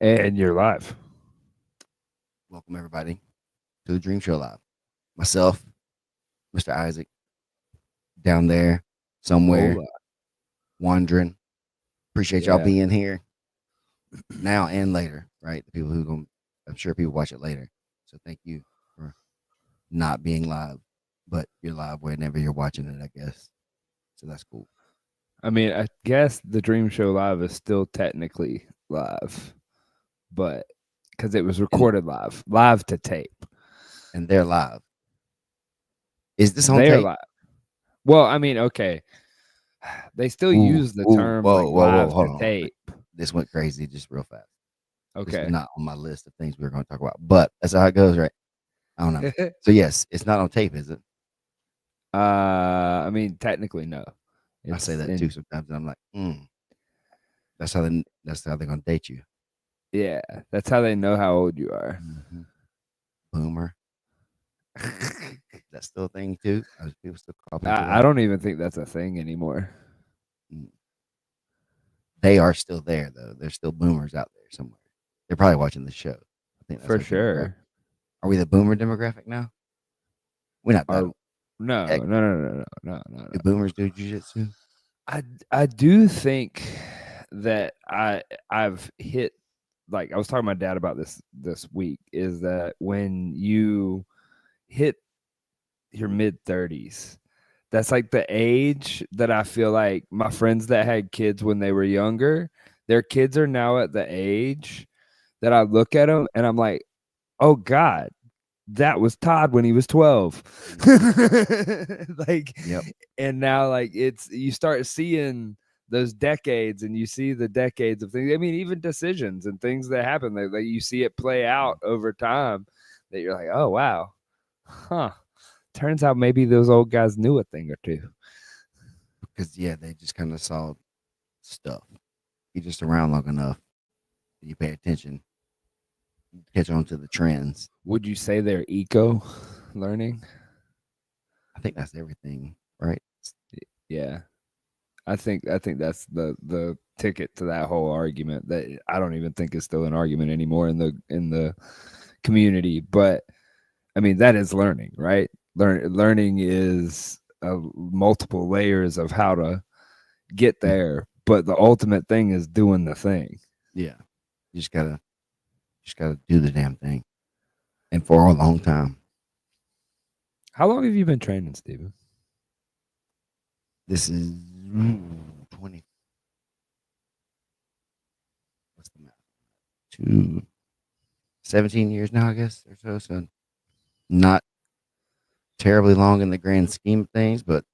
And you're live. Welcome everybody to the Dream Show Live. Myself, Mr. Isaac, down there somewhere Hola. wandering. Appreciate y'all Yeah. being here now and later, right? The people who going I'm sure people watch it later. So thank you for not being live, but you're live whenever you're watching it, I guess. So that's cool. I mean, I guess the Dream Show Live is still technically live, but because it was And recorded live to tape. and they're live. Is this on They're tape? live. Well, I mean, okay. They still Ooh, use the ooh, term whoa, like whoa, whoa, live hold to on. tape. This went crazy just real fast. This was Okay. not on my list of things we were going to talk about, but that's how it goes, right? I don't know. So yes, it's not on tape, is it? I mean, technically, no. I say It's that too in, sometimes, and I'm like, that's how they're gonna date you. yeah, that's how they know how old you are. Hmm. Boomer. That's still a thing too. People still call people I that. don't even think that's a thing anymore. Mm. They are still there though. There's still boomers out there somewhere. They're probably watching the show. I think that's For our demographic. sure. Are we the boomer demographic now? We're not that Or old. no, Heck, no, no, no, no, no, no, do no. boomers do jujitsu? I do think that I've hit, like I was talking to my dad about this week, is that when you hit your mid-30s, that's like the age that I feel like my friends that had kids when they were younger, their kids are now at the age that I look at them and I'm like, oh God, that was Todd when he was 12. Like, Yep. and now like it's you start seeing those decades and you see the decades of things. I mean, even decisions and things that happen, like you see it play out over time that you're like, oh wow, huh. Turns out maybe those old guys knew a thing or two. Because yeah, they just kind of saw stuff. You're just around long enough. You pay attention. You catch on to the trends. Would you say they're eco learning? I think that's everything, right? Yeah. I think that's the ticket to that whole argument that I don't even think is still an argument anymore in the community. But I mean that is learning, right? Learning is multiple layers of how to get Mhm. there, but the ultimate thing is doing the thing. Yeah. You just gotta do the damn thing. And for a long time. How long have you been training, Steven? This is 20. What's the math? Two, 17 years now, I guess, or so. So not terribly long in the grand scheme of things, but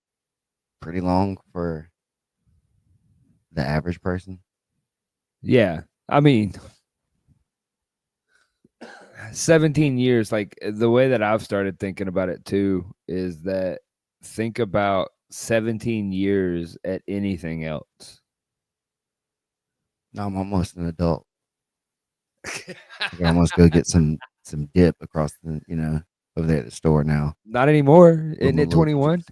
pretty long for the average person. Yeah, I mean 17 years. Like the way that I've started thinking about it too is that think about 17 years at anything else. Now I'm almost an adult. I can almost go get some dip across the over there at the store now. Not anymore. With Isn't my it little 21?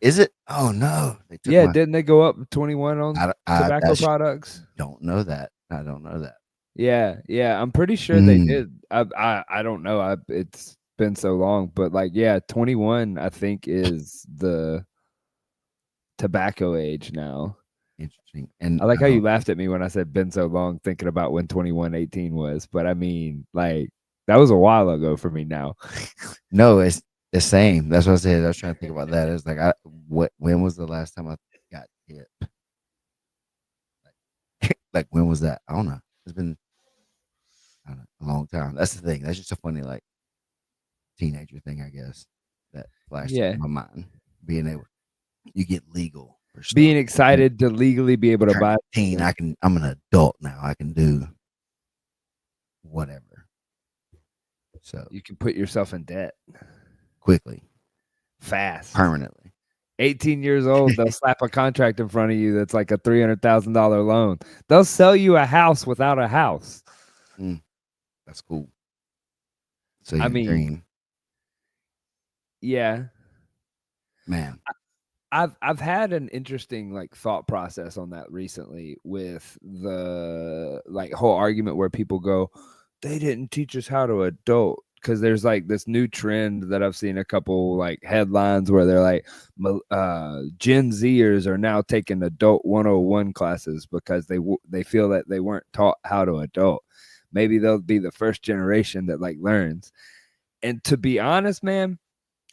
is it? Oh no, they took Yeah, my. didn't they go up 21 on I tobacco that's products? don't know that. I don't know that. Yeah, yeah, I'm pretty sure they Mm, did. I don't know. It's been so long, but like yeah, 21 I think is the tobacco age now. interesting. And I like I how you don't. laughed at me when I said been so long thinking about when 2118 was, but I mean, like that was a while ago for me now. No, it's the same. That's what I said. I was trying to think about that. It's like when was the last time I got hit? Like when was that? I don't know. It's been I don't know, a long time. That's the thing. That's just a funny like teenager thing, I guess. That flashed into Yeah. my mind. Being able you get legal for stuff. Being excited to legally be able to Turn buy 18, something. I'm an adult now. I can do whatever. So You can put yourself in debt quickly, fast. permanently. 18 years old, they'll slap a contract in front of you that's like a $300,000 loan. They'll sell you a house without a house. Mm, that's cool. So I your mean, dream, yeah. man. I've had an interesting like thought process on that recently with the like whole argument where people go, they didn't teach us how to adult because there's like this new trend that I've seen a couple like headlines where they're like Gen Zers are now taking adult 101 classes because they feel that they weren't taught how to adult. Maybe they'll be the first generation that like learns. And to be honest, man,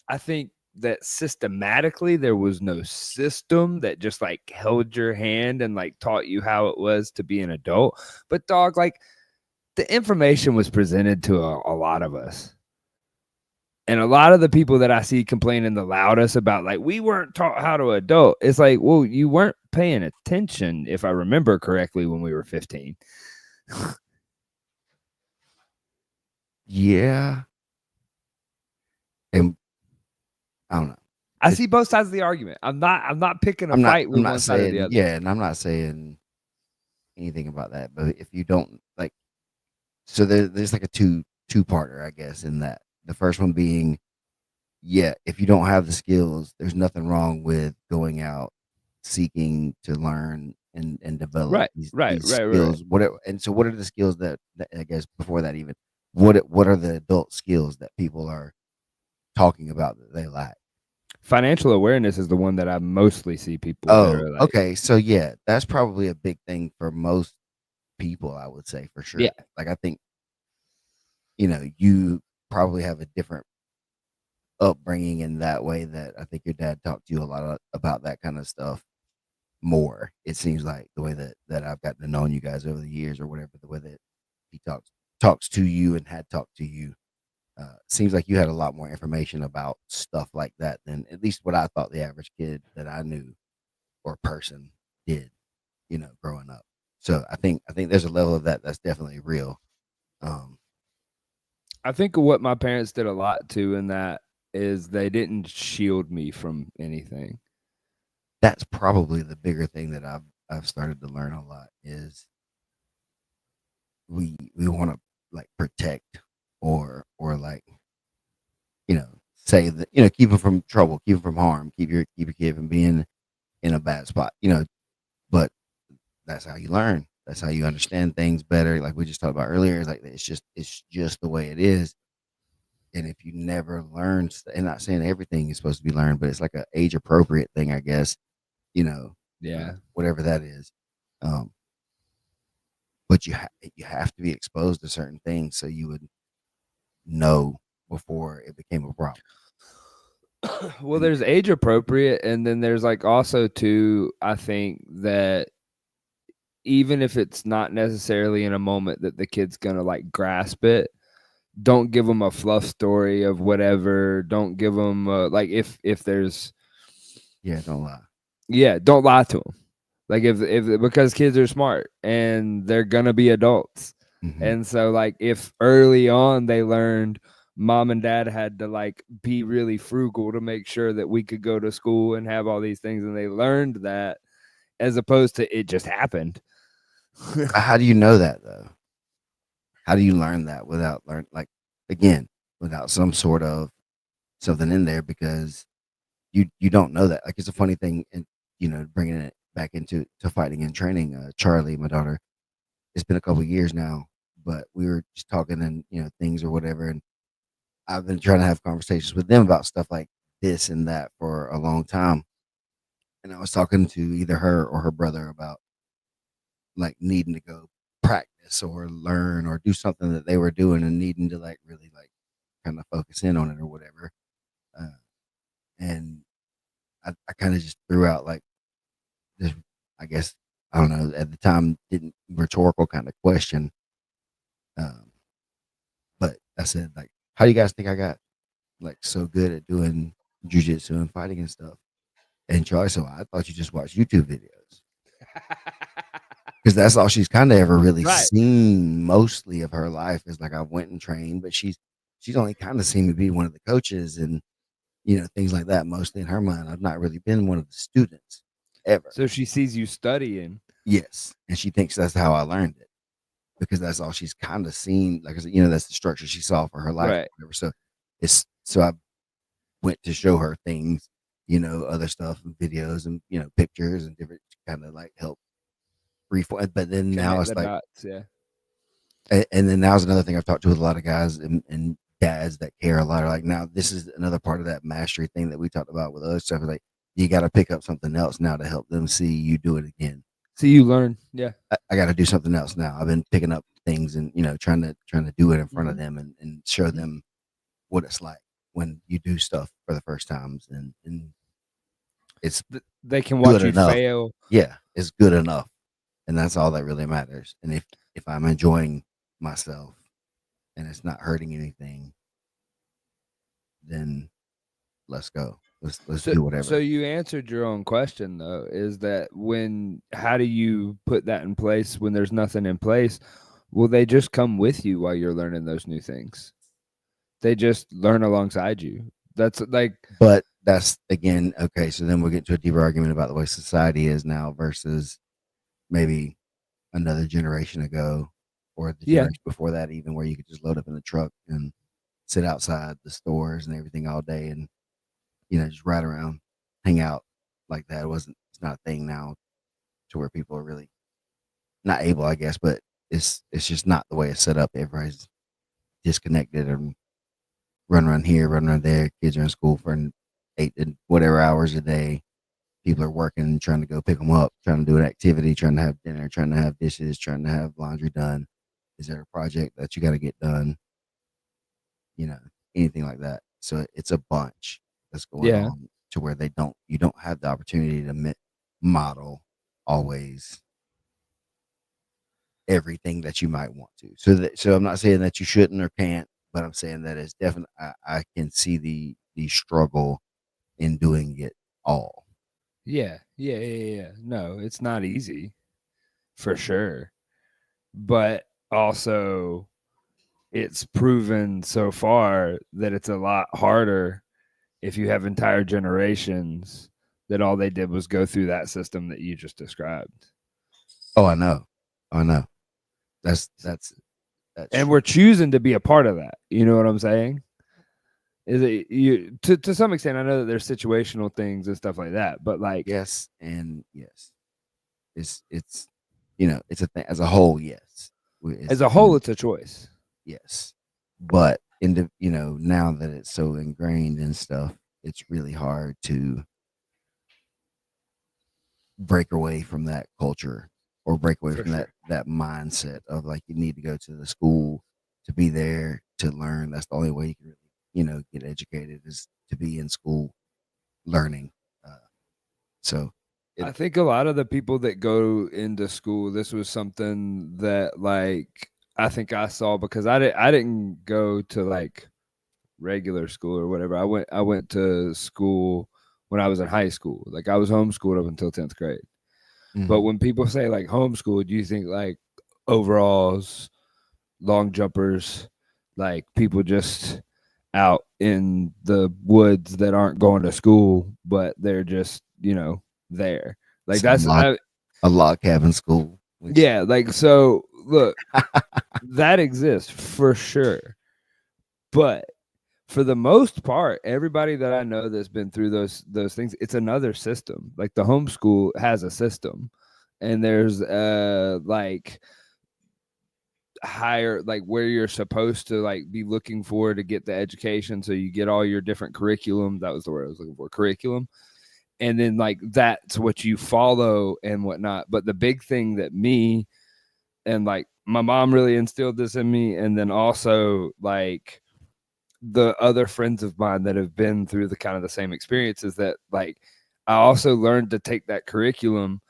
I think that systematically there was no system that just like held your hand and like taught you how it was to be an adult. But dog, like the information was presented to a lot of us. And a lot of the people that I see complaining the loudest about like we weren't taught how to adult, it's like, well, you weren't paying attention, if I remember correctly, when we were 15. Yeah. And I don't know. I see both sides of the argument. I'm not picking a fight I'm with not one side or the saying, other. yeah, and I'm not saying anything about that. But if you don't like, so there's like a two-parter, I guess, in that. The first one being, yeah, if you don't have the skills, there's nothing wrong with going out seeking to learn and develop Right, right, these right, right. skills. And so what are the skills that I guess before that even what are the adult skills that people are talking about that they lack? Financial awareness is the one that I mostly see people that Oh, are like, okay. So yeah, that's probably a big thing for most people, I would say for yeah, sure. Like I think, you probably have a different upbringing in that way that I think your dad talked to you a lot about that kind of stuff more. It seems like the way that I've gotten to know you guys over the years or whatever, the way that he talks to you and had talked to you. Seems like you had a lot more information about stuff like that than at least what I thought the average kid that I knew or person did, growing up. So I think there's a level of that that's definitely real. Um, I think what my parents did a lot too in that is they didn't shield me from anything. that's probably the bigger thing that I've started to learn a lot is we want to like protect or like say that keep them from trouble, keep them from harm, keep your kid from being in a bad spot. But that's how you learn. That's how you understand things better. Like we just talked about earlier, it's like it's just the way it is. And if you never learn, and not saying everything is supposed to be learned, but it's like a age appropriate thing, I guess. You know, Yeah. whatever that is. Um, but you have to be exposed to certain things so you would know before it became a problem. Well, And there's age appropriate, and then there's like also too, I think that even if it's not necessarily in a moment that the kid's gonna like grasp it, don't give them a fluff story of whatever. Don't give them like if there's yeah, don't lie. yeah, don't lie to them. Like if because kids are smart and they're gonna be adults, Hmm. and so like if early on they learned mom and dad had to like be really frugal to make sure that we could go to school and have all these things, and they learned that as opposed to it just happened. How do you know that though? How do you learn that without like again without some sort of something in there because you don't know that. Like it's a funny thing, and bringing it back into fighting and training. Charlie, my daughter, it's been a couple years now, but we were just talking and things or whatever, and I've been trying to have conversations with them about stuff like this and that for a long time. And I was talking to either her or her brother about like needing to go practice or learn or do something that they were doing and needing to like really like kind of focus in on it or whatever. Uh, and I kind of just threw out like this, I guess, I don't know, at the time, didn't rhetorical kind of question. Um, but I said, like, how do you guys think I got like so good at doing jujitsu and fighting and stuff? And Charlie, so I thought you just watched YouTube videos because that's all she's kind of ever really Right. seen mostly of her life is like I went and trained, but she's only kind of seen me be one of the coaches and things like that. Mostly in her mind, I've not really been one of the students ever. So she sees you studying. Yes, and she thinks that's how I learned it because that's all she's kind of seen. Like I said, that's the structure she saw for her life, Right. or whatever. So I went to show her things other stuff and videos and pictures and different kind of like help reform. But then now Connect it's the like, dots. Yeah. and then now's another thing I've talked to with a lot of guys and dads that care a lot. Are like, now this is another part of that mastery thing that we talked about with other stuff. Like, you got to pick up something else now to help them see you do it again. So you learn. Yeah. I got to do something else now. I've been picking up things and trying to do it in front of Mhm. them and show them what it's like when you do stuff for the first times, and it's They can good watch you enough. fail. Yeah, it's good enough, and that's all that really matters. And if I'm enjoying myself and it's not hurting anything, then let's go. Let's So do so whatever. you answered your own question though, is that how do you put that in place when there's nothing in place? Well, they just come with you while you're learning those new things. They just learn alongside you. That's like But that's again okay. So then we'll get to a deeper argument about the way society is now versus maybe another generation ago or the yeah, generation before that, even where you could just load up in the truck and sit outside the stores and everything all day and just ride around, hang out like that. It's not a thing now to where people are really not able, I guess, but it's just not the way it's set up. Everybody's disconnected and run around here, run around there. Kids are in school for 8 to whatever hours a day. People are working, trying to go pick them up, trying to do an activity, trying to have dinner, trying to have dishes, trying to have laundry done. Is there a project that you got to get done? You know, anything like that. So it's a bunch that's going yeah, on to where you don't have the opportunity to model always everything that you might want to. So I'm not saying that you shouldn't or can't, but I'm saying that it's definitely I can see the struggle in doing it all. yeah. No, it's not easy for sure. But also it's proven so far that it's a lot harder if you have entire generations that all they did was go through that system that you just described. Oh, I know. I know. That's And true. we're choosing to be a part of that. You know what I'm saying? Is it you to some extent? I know that there's situational things and stuff like that, but like Yes, and yes. It's it's a thing as a whole. Yes, as it's a whole, it's a choice. yes, but now that it's so ingrained and stuff, it's really hard to break away from that culture or break away For from that sure. that mindset of like you need to go to the school to be there to learn. That's the only way you can really get educated is to be in school learning. Uh, so it I think a lot of the people that go into school, this was something that like I think I saw because I didn't go to like regular school or whatever. I went to school when I was in high school. Like I was homeschooled up until 10th grade. But mhm. when people say like homeschooled, you think like overalls, long jumpers, like people just out in the woods that aren't going to school, but they're just, there. Like Some a log cabin school, which yeah, like so look, that exists for sure. But for the most part, everybody that I know that's been through those things, it's another system. Like the homeschool has a system, and there's like higher like where you're supposed to like be looking for to get the education. So you get all your different curriculum. That was the word I was looking for, curriculum. And then like that's what you follow and whatnot. But the big thing that me and like my mom really instilled this in me, and then also like the other friends of mine that have been through the kind of the same experiences that like I also learned to take that curriculum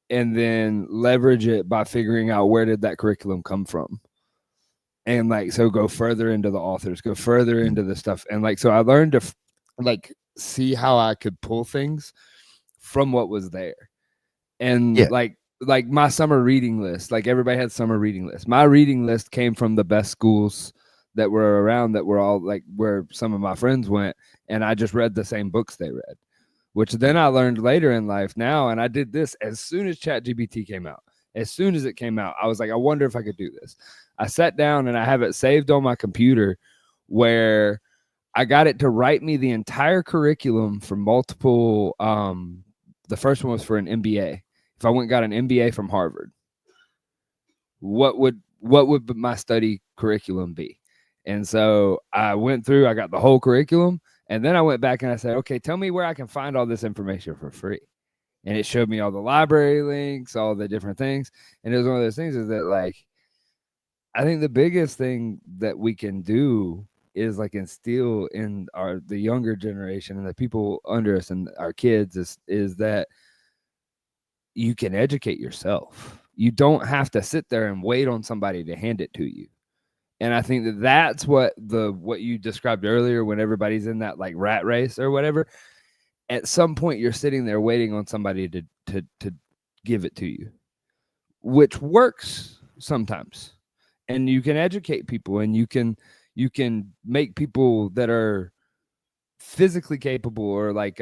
and then leverage it by figuring out where did that curriculum come from. And like so go further into the authors, go further into the stuff. And like so I learned to like see how I could pull things from what was there. And yeah, like my summer reading list, like everybody had summer reading list. My reading list came from the best schools that were around that were all like where some of my friends went, and I just read the same books they read, which then I learned later in life now. And I did this as soon as ChatGPT came out. As soon as it came out, I was like, I wonder if I could do this. I sat down and I have it saved on my computer where I got it to write me the entire curriculum for multiple. The first one was for an MBA. If I went and got an MBA from Harvard, what would my study curriculum be? And so I went through. I got the whole curriculum, and then I went back and I said, okay, tell me where I can find all this information for free. And it showed me all the library links, all the different things. And it was one of those things is that like I think the biggest thing that we can do is like instill in the younger generation and the people under us and our kids is that you can educate yourself. You don't have to sit there and wait on somebody to hand it to you. And I think that that's what you described earlier when everybody's in that like rat race or whatever. At some point you're sitting there waiting on somebody to give it to you, which works sometimes. And you can educate people and you can make people that are physically capable or like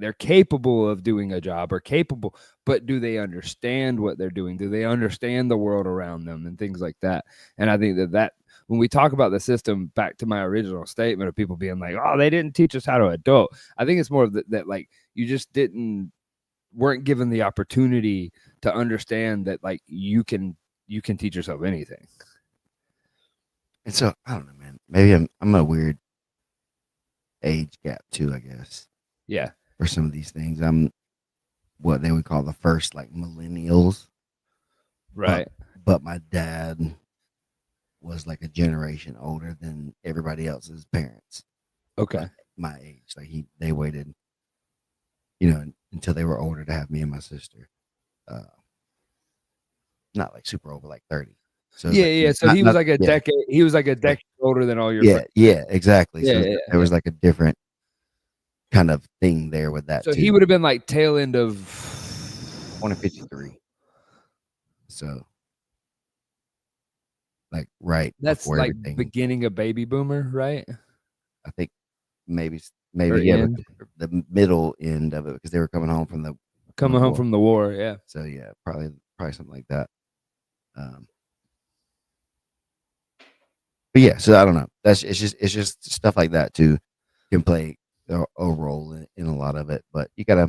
they're capable of doing a job or capable, but do they understand what they're doing? Do they understand the world around them and things like that? And I think that when we talk about the system, back to my original statement of people being like, oh, they didn't teach us how to adult. I think it's more of that like you just weren't given the opportunity to understand that like you can teach yourself anything. And so I don't know, man. Maybe I'm a weird age gap too, I guess. Yeah. For some of these things, I'm what they would call the first like millennials. Right. But my dad was like a generation older than everybody else's parents. Okay. My age, like they waited, until they were older to have me and my sister. Not like super over, like 30. So yeah. Like, So he was like a decade. He was like a decade older than all your friends. Yeah, exactly. Yeah, so there was like a different kind of thing there with that so too. he would have been like tail end of 153. So like right that's before like everything. beginning of baby boomer, right? I think maybe Or yeah, end. the middle end of it because they were coming home from the home from the war, yeah. So yeah, probably something like that. But yeah, so I don't know. It's just stuff like that too can play a role in a lot of it. But you gotta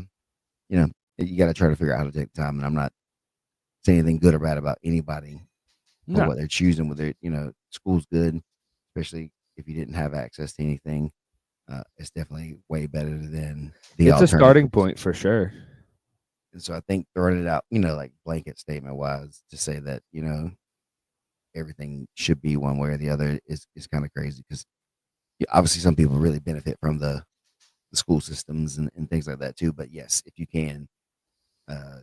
try to figure out how to take time. And I'm not saying anything good or bad about anybody or what they're choosing. Whether school's good, especially if you didn't have access to anything. It's definitely way better than the It's a starting point for sure. And so I think throwing it out, like blanket statement wise, to say that everything should be one way or the other is kind of crazy because obviously some people really benefit from the school systems and things like that too. But yes, if you can, I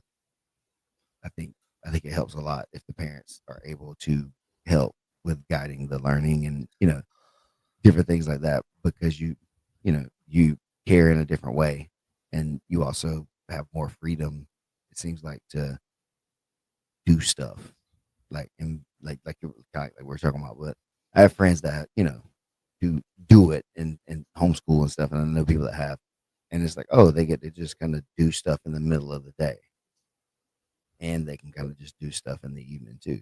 think it helps a lot if the parents are able to help with guiding the learning and different things like that because you care in a different way and you also have more freedom. It seems like to do stuff like we're talking about. But I have friends that do it and homeschool and stuff, and I know people that have, and it's like, oh, they get to just kind of do stuff in the middle of the day, and they can kind of just do stuff in the evening too.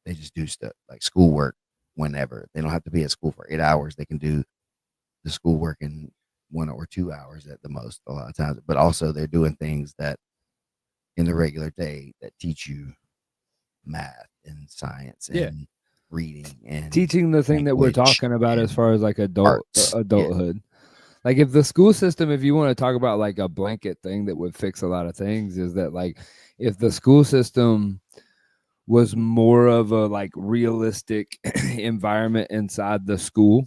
They just do stuff like schoolwork whenever. They don't have to be at school for 8 hours. They can do the schoolwork in 1 or 2 hours at the most a lot of times. But also they're doing things that in the regular day that teach you math and science and reading and teaching the thing that we're talking about as far as like adulthood. Like if the school system, if you want to talk about like a blanket thing that would fix a lot of things, is that like if the school system was more of a like realistic environment inside the school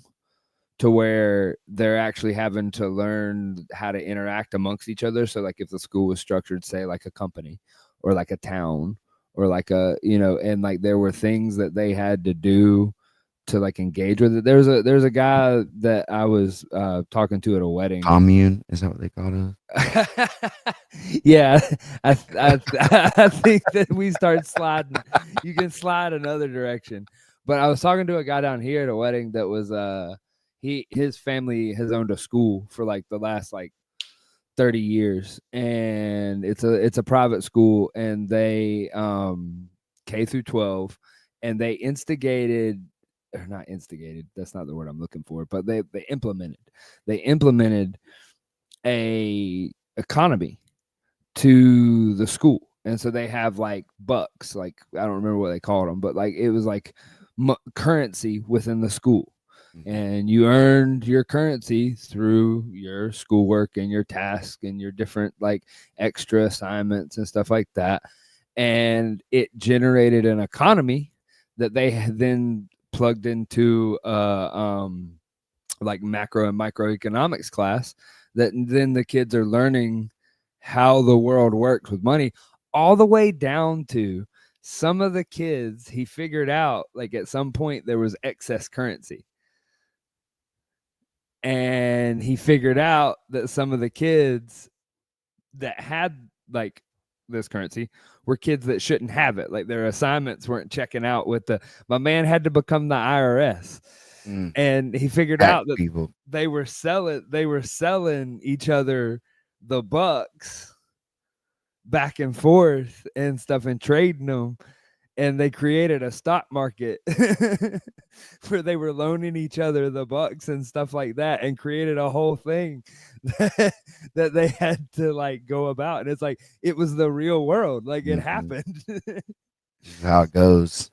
to where they're actually having to learn how to interact amongst each other. So like if the school was structured, say like a company or like a town or like and like there were things that they had to do to like engage with it. There's a guy that I was talking to at a wedding. Commune, is that what they call it? Yeah, I think that we start sliding. You can slide another direction. But I was talking to a guy down here at a wedding that was his family has owned a school for like the last like 30 years, and it's a private school, and they K through 12, and they instigated or not instigated, that's not the word I'm looking for, but they implemented a economy to the school. And so they have like bucks, like I don't remember what they called them, but like it was like currency within the school. Mhm. And you earned your currency through your schoolwork and your task and your different like extra assignments and stuff like that. And it generated an economy that they then plugged into like macro and microeconomics class, that then the kids are learning how the world works with money, all the way down to some of the kids he figured out like at some point there was excess currency, and he figured out that some of the kids that had like this currency were kids that shouldn't have it. Like their assignments weren't checking out with the my man had to become the IRS. Mm. And he figured Tax out that people. they were selling each other the bucks back and forth and stuff and trading them, and they created a stock market where they were loaning each other the bucks and stuff like that, and created a whole thing that, that they had to like go about. And it's like it was the real world, like it Mhm. happened. This is how it goes.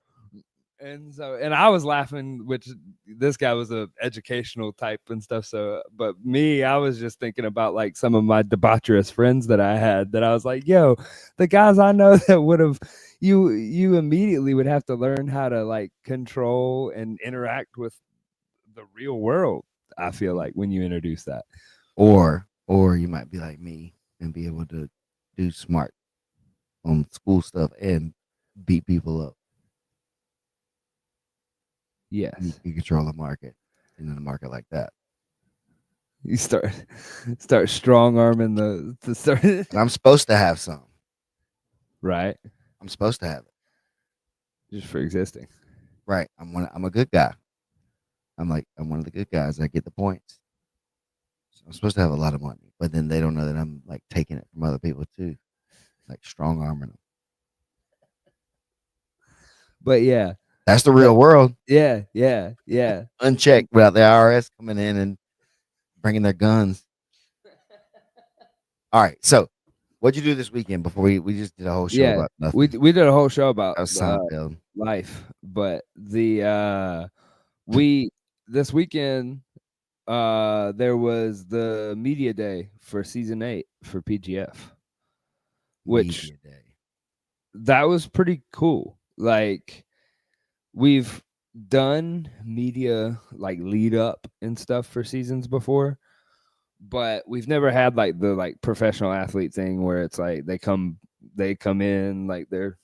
And I was laughing, which this guy was a educational type and stuff. So, but me, I was just thinking about like some of my debaucherous friends that I had, that I was like, yo, the guys I know that would have, you immediately would have to learn how to like control and interact with the real world. I feel Mhm. like when you introduce that. Or you might be like me and be able to do smart on school stuff and beat people up. You Yes. can control the market and then the market like that. You start strong arming the start. And I'm supposed to have some. Right. I'm supposed to have it. Just for existing. Right. I'm a good guy. I'm one of the good guys. I get the points. So I'm supposed to have a lot of money, but then they don't know that I'm like taking it from other people too, like strong arming them. But yeah, That's the but real world, yeah, yeah, yeah. unchecked without the IRS coming in and bringing their guns. All right. So, what'd you do this weekend before we just did a whole show Yeah, about we nothing? we did a whole show about That was Seinfeld. life, but we this weekend there was the media day for season 8 for PGF, which Media day. that was pretty cool. Like we've done media like lead up and stuff for seasons before, but we've never had like the like professional athlete thing where it's like they come in like they're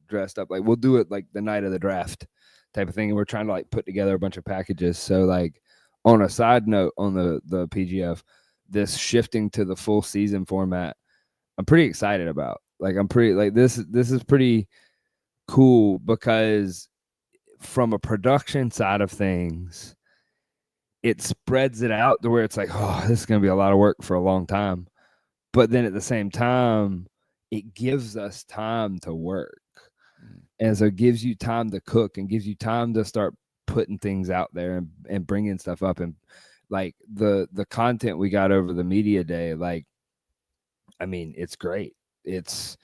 dressed up. Like we'll do it like the night of the draft type of thing, and we're trying to like put together a bunch of packages. So like on a side note on the PGF, this shifting to the full season format, I'm pretty excited about. Like I'm pretty like this is pretty cool because from a production side of things, it spreads it out to where it's like, oh, this is going to be a lot of work for a long time. But then at the same time, it gives us time to work. Mm. And so it gives you time to cook and gives you time to start putting things out there and bringing stuff up. And like the content we got over the media day, like, I mean, it's great. It's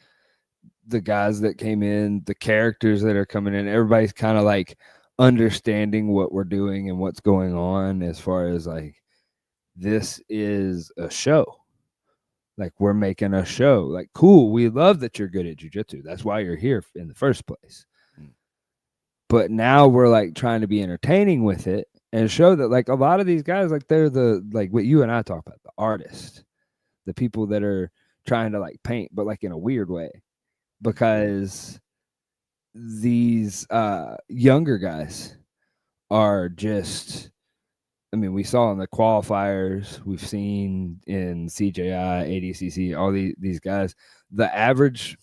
the guys that came in, the characters that are coming in, everybody's kind of like understanding what we're doing and what's going on as far as like this is a show. Like we're making a show. Like cool, we love that you're good at jujitsu. That's why you're here in the first place. Mm. But now we're like trying to be entertaining with it and show that like a lot of these guys, like they're the like what you and I talk about, the artists, the people that are trying to like paint, but like in a weird way. Because these younger guys are just, I mean, we saw in the qualifiers, we've seen in CJI, ADCC, all these guys, the average,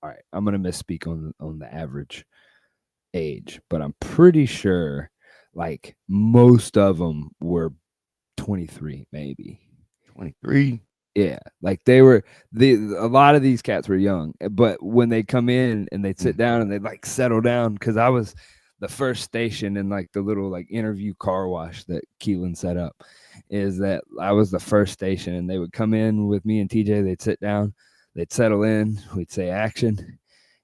all right, I'm going to misspeak on the average age, but I'm pretty sure like most of them were 23 maybe. 23. Yeah, like they were a lot of these cats were young, but when they come in and they'd sit Mm. down and they'd like settle down, because I was the first station in like the little like interview car wash that Keelan set up is that I was the first station, and they would come in with me and TJ. They'd sit down, they'd settle in, we'd say action,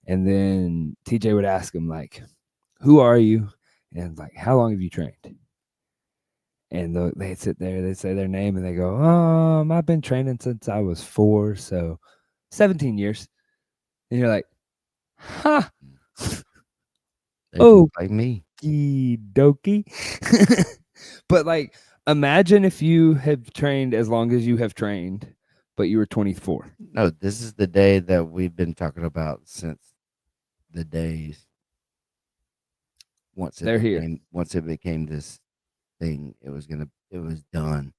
and then TJ would ask them like, "Who are you?" and like, "How long have you trained?" And they'd sit there, they'd say their name, and they go, I've been training since I was 4, so 17 years. And you're like, huh, They just okie like me. dokie. But like, imagine if you had trained as long as you have trained, but you were 24. No, this is the day that we've been talking about since the days They're here. once it became this thing, it was done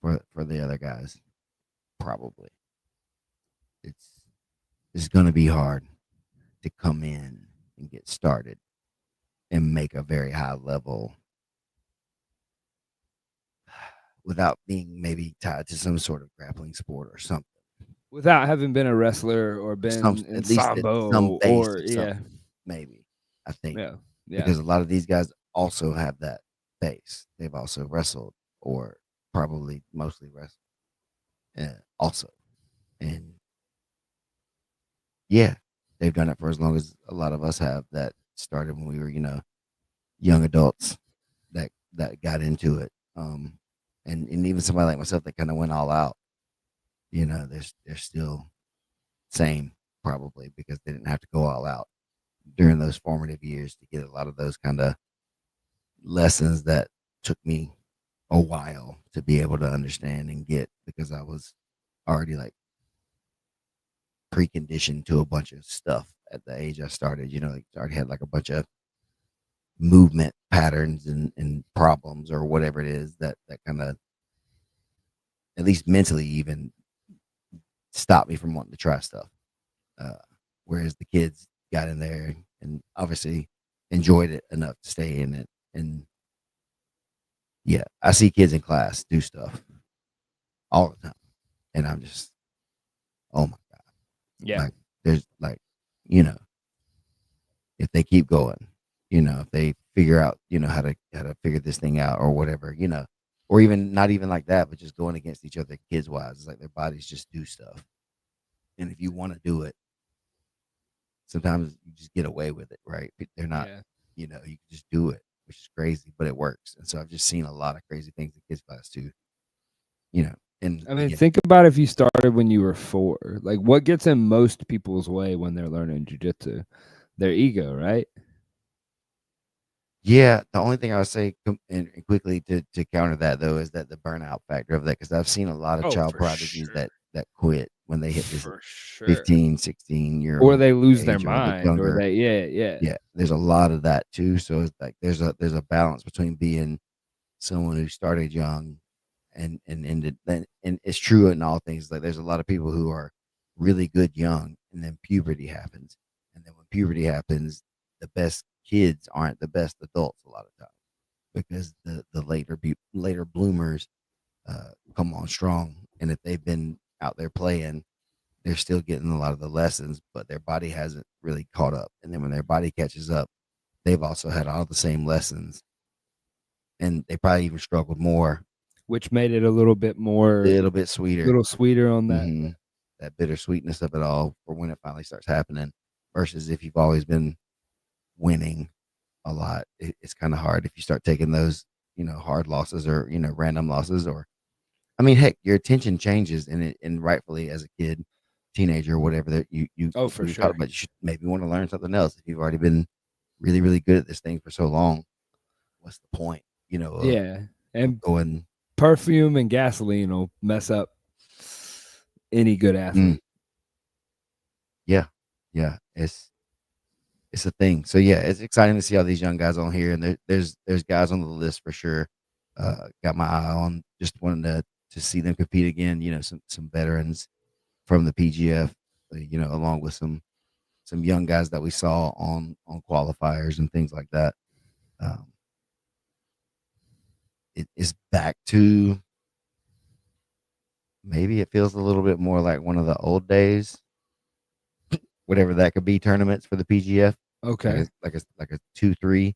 for the other guys. Probably. It's it's gonna be hard to come in and get started and make a very high level without being maybe tied to some sort of grappling sport or something. Without having been a wrestler or Some been in at least at some Sambo base or, of yeah, something, maybe. I think yeah, yeah. because a lot of these guys also have that base. They've also wrestled or probably mostly wrestled also. And yeah, they've done it for as long as a lot of us have that started when we were, young adults that got into it. And even somebody like myself that kind of went all out, they're still same probably because they didn't have to go all out during those formative years to get a lot of those kind of lessons that took me a while to be able to understand and get because I was already like preconditioned to a bunch of stuff at the age I started. Like already had like a bunch of movement patterns and problems or whatever it is that kind of at least mentally even stopped me from wanting to try stuff. Uh, Whereas the kids got in there and obviously enjoyed it enough to stay in it. And yeah, I see kids in class do stuff all the time, and I'm just, oh my god, Yeah. like there's like, you know, if they keep going, if they figure out, how to figure this thing out or whatever, or even not even like that, but just going against each other kids wise, it's like their bodies just do stuff, and if you want to do it, sometimes you just get away with it, right? They're not, Yeah. you can just do it, which is crazy, but it works. And so I've just seen a lot of crazy things in kids class too, you know. And I mean, again, think about if you started when you were 4. Like, what gets in most people's way when they're learning jujitsu? Their ego, right? yeah, the only thing I would say and quickly to counter that though is that the burnout factor of that because I've seen a lot of Oh, child for prodigies sure. that quit when they hit this For sure. 15, 16-year Or old they lose their age or a bit mind, or younger. they, yeah, yeah. Yeah, there's a lot of that too. So it's like there's a balance between being someone who started young and ended then and it's true in all things. Like there's a lot of people who are really good young and then puberty happens. And then when puberty happens, the best kids aren't the best adults a lot of times because the later bloomers come on strong. And if they've been out there playing, they're still getting a lot of the lessons, but their body hasn't really caught up. And then when their body catches up, they've also had all the same lessons and they probably even struggled more, Which made it a little bit more, little bit sweeter. little sweeter on that. Hmm. That bittersweetness of it all for when it finally starts happening versus if you've always been winning a lot, it's kind of hard if you start taking those, hard losses or, random losses or, I mean, heck, your attention changes and rightfully as a kid, teenager, whatever that you, Oh, like for we were talking sure. about, you should maybe want to learn something else. If you've already been really, really good at this thing for so long, what's the point, Yeah. of And going, perfume and gasoline will mess up any good mm, athlete. yeah, yeah, it's a thing. So yeah, it's exciting to see all these young guys on here, and there's guys on the list for sure. Got my eye on. Just wanted to see them compete again. Some veterans from the PGF. Along with some young guys that we saw on qualifiers and things like that. Um, it is back to maybe it feels a little bit more like one of the old days, whatever that could be tournaments for the PGF. Okay. like a 2-3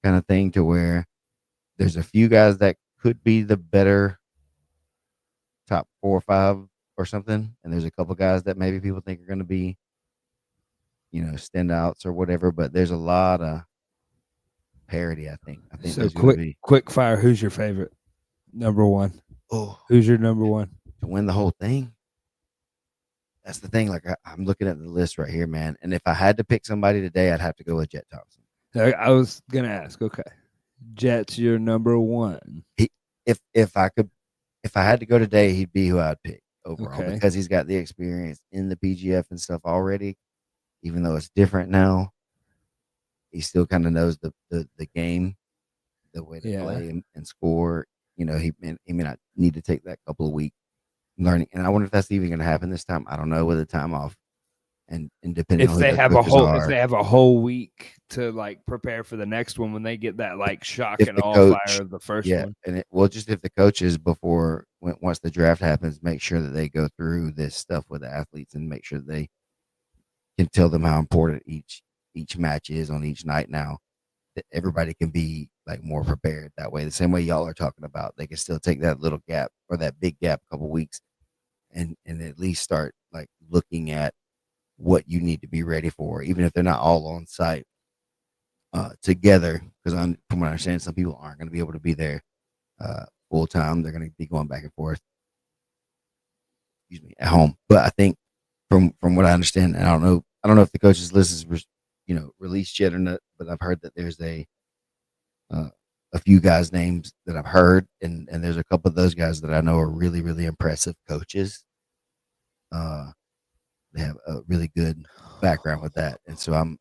kind of thing, to where there's a few guys that could be the better top 4 or 5 or something, and there's a couple guys that maybe people think are going to be, standouts or whatever. But there's a lot of parity. I think So there's going to be. quick fire. Who's your favorite? Number one. Oh, Who's your number one? to win the whole thing. That's the thing. Like, I'm looking at the list right here, man. And if I had to pick somebody today, I'd have to go with Jet Thompson. I was gonna ask. Okay, Jet's your number one. He, if I had to go today, he'd be who I'd pick overall, Okay. because he's got the experience in the PGF and stuff already. Even though it's different now, he still kind of knows the game, the way to Yeah. play and score. He may not need to take that couple of week learning. And I wonder if that's even going to happen this time. I don't know, with the time off, and depending on If who they their have coaches if are. they have a whole week to like prepare for the next one when they get that like shock If and the awe fire coach, of the first yeah, one. and just if the coaches once the draft happens, make sure that they go through this stuff with the athletes and make sure that they can tell them how important each match is on each night. Now that everybody can be like more prepared that way, the same way y'all are talking about, they can still take that little gap or that big gap, a couple weeks, and at least start like looking at what you need to be ready for, even if they're not all on site together. Because from what I understand, some people aren't going to be able to be there full time. They're going to be going back and forth, excuse me, at home. But I think from what I understand, and I don't know if the coaches list is released yet or not, but I've heard that there's uh, a few guys' names that I've heard, and there's a couple of those guys that I know are really really impressive coaches. Uh, they have a really good background with that, and so I'm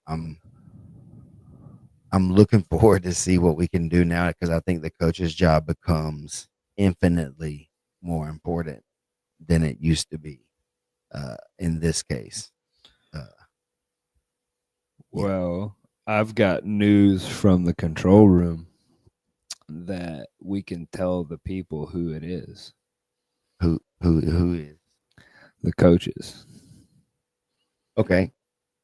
looking forward to see what we can do now, because I think the coach's job becomes infinitely more important than it used to be in this case. Uh, yeah, Well, I've got news from the control room that we can tell the people who it is. who is The coaches. okay?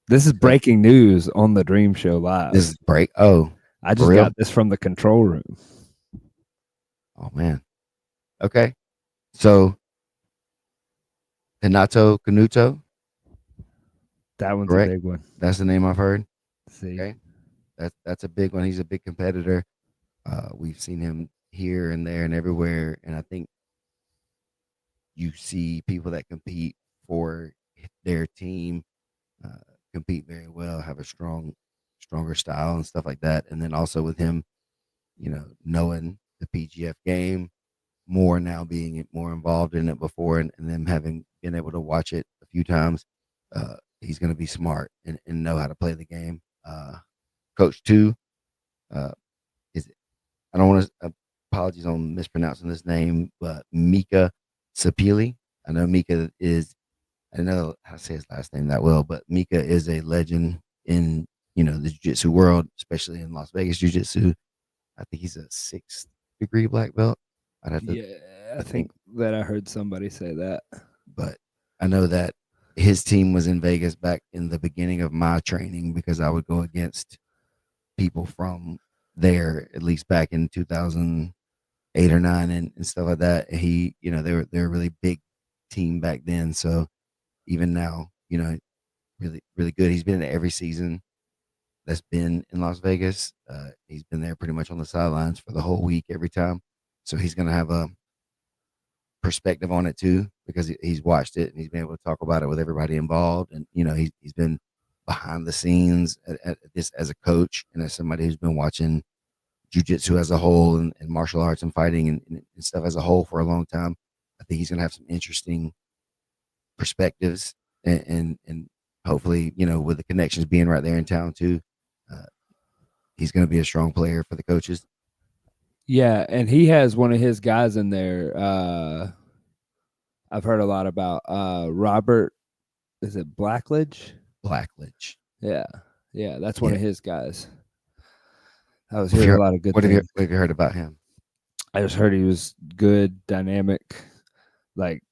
This is So breaking news on the Dream Show this Live. is break. Oh, I for just real? got this from the control room. Oh man. Okay. So Hinato Kanuto, That one's a correct? big one. That's the name I've heard. See? Okay, that's a big one. He's a big competitor. We've seen him here and there and everywhere, and I think you see people that compete for their team uh, compete very well, have a stronger style and stuff like that. And then also with him, knowing the PGF game more now, being more involved in it before, and them having been able to watch it a few times, he's going to be smart and know how to play the game. Coach two uh, is I don't want to apologies on mispronouncing this name, but Mika Sapili. I know Mika is I don't know how to say his last name that well, but Mika is a legend in the jiu-jitsu world, especially in Las Vegas jiu-jitsu. I think he's a 6th degree black belt. I'd have to Yeah, I think, think that I heard somebody say that. but I know that his team was in Vegas back in the beginning of my training, because I would go against people from there, at least back in 2008 or 9, and stuff like that. They're a really big team back then. So even now, really, really good. He's been in every season that's been in Las Vegas. He's been there pretty much on the sidelines for the whole week every time. So he's going to have a perspective on it too, because he's watched it and he's been able to talk about it with everybody involved. And he's been behind the scenes at this as a coach and as somebody who's been watching jujitsu as a whole, and martial arts and fighting and stuff as a whole for a long time. I think he's going to have some interesting perspectives, and hopefully, with the connections being right there in town too, uh, he's going to be a strong player for the coaches. Yeah, and he has one of his guys in there. I've heard a lot about Robert. Is it Blackledge? Blackledge. Yeah, yeah, that's one Yeah. of his guys. I was What have hearing you a heard, lot of good what things. have you heard about him? I just heard he was good, dynamic, like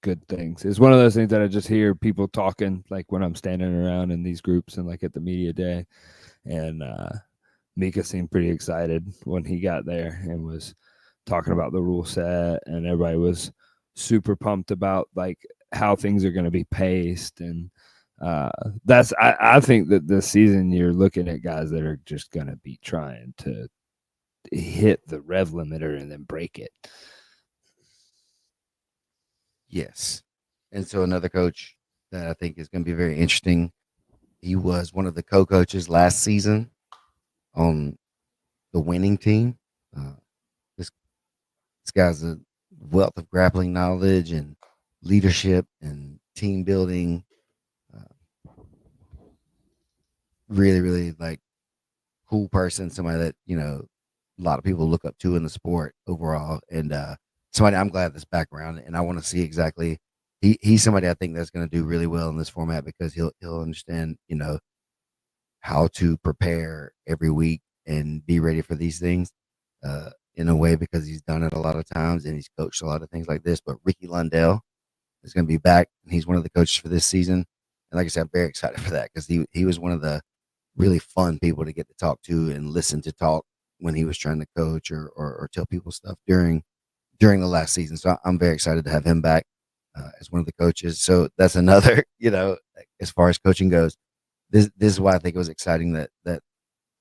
good things. It's one of those things that I just hear people talking, like when I'm standing around in these groups and like at the media day. And Mika seemed pretty excited when he got there and was talking about the rule set, and everybody was super pumped about like how things are going to be paced. And I think that this season you're looking at guys that are just going to be trying to hit the rev limiter and then break it. Yes. And so another coach that I think is going to be very interesting. He was one of the co-coaches last season on the winning team. Uh, this this guy's a wealth of grappling knowledge and leadership and team building. Really, really like cool person. Somebody that a lot of people look up to in the sport overall, and somebody I'm glad this background, and I want to see exactly. He's somebody I think that's going to do really well in this format because he'll understand how to prepare every week and be ready for these things in a way because he's done it a lot of times and he's coached a lot of things like this. But Ricky Lundell is going to be back, and he's one of the coaches for this season. And like I said, I'm very excited for that because he was one of the really fun people to get to talk to and listen to talk when he was trying to coach or tell people stuff during the last season. So I'm very excited to have him back as one of the coaches. So that's another, as far as coaching goes, this is why I think it was exciting that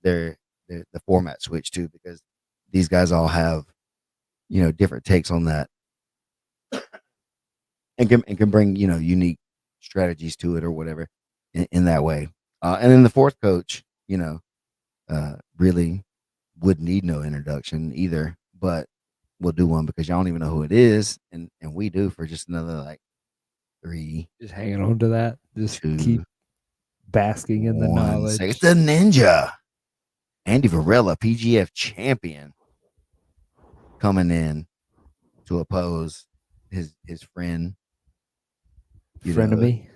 they're the format switched too, because these guys all have different takes on that and can bring unique strategies to it or whatever in that way. And then the fourth coach, really would need no introduction either, but we'll do one because y'all don't even know who it is, and we do for just another like 3, Just hanging on to that. Just 2, keep basking in the 1 second. knowledge. It's the Ninja, Andy Varela, PGF champion, coming in to oppose his friend. Friend of me.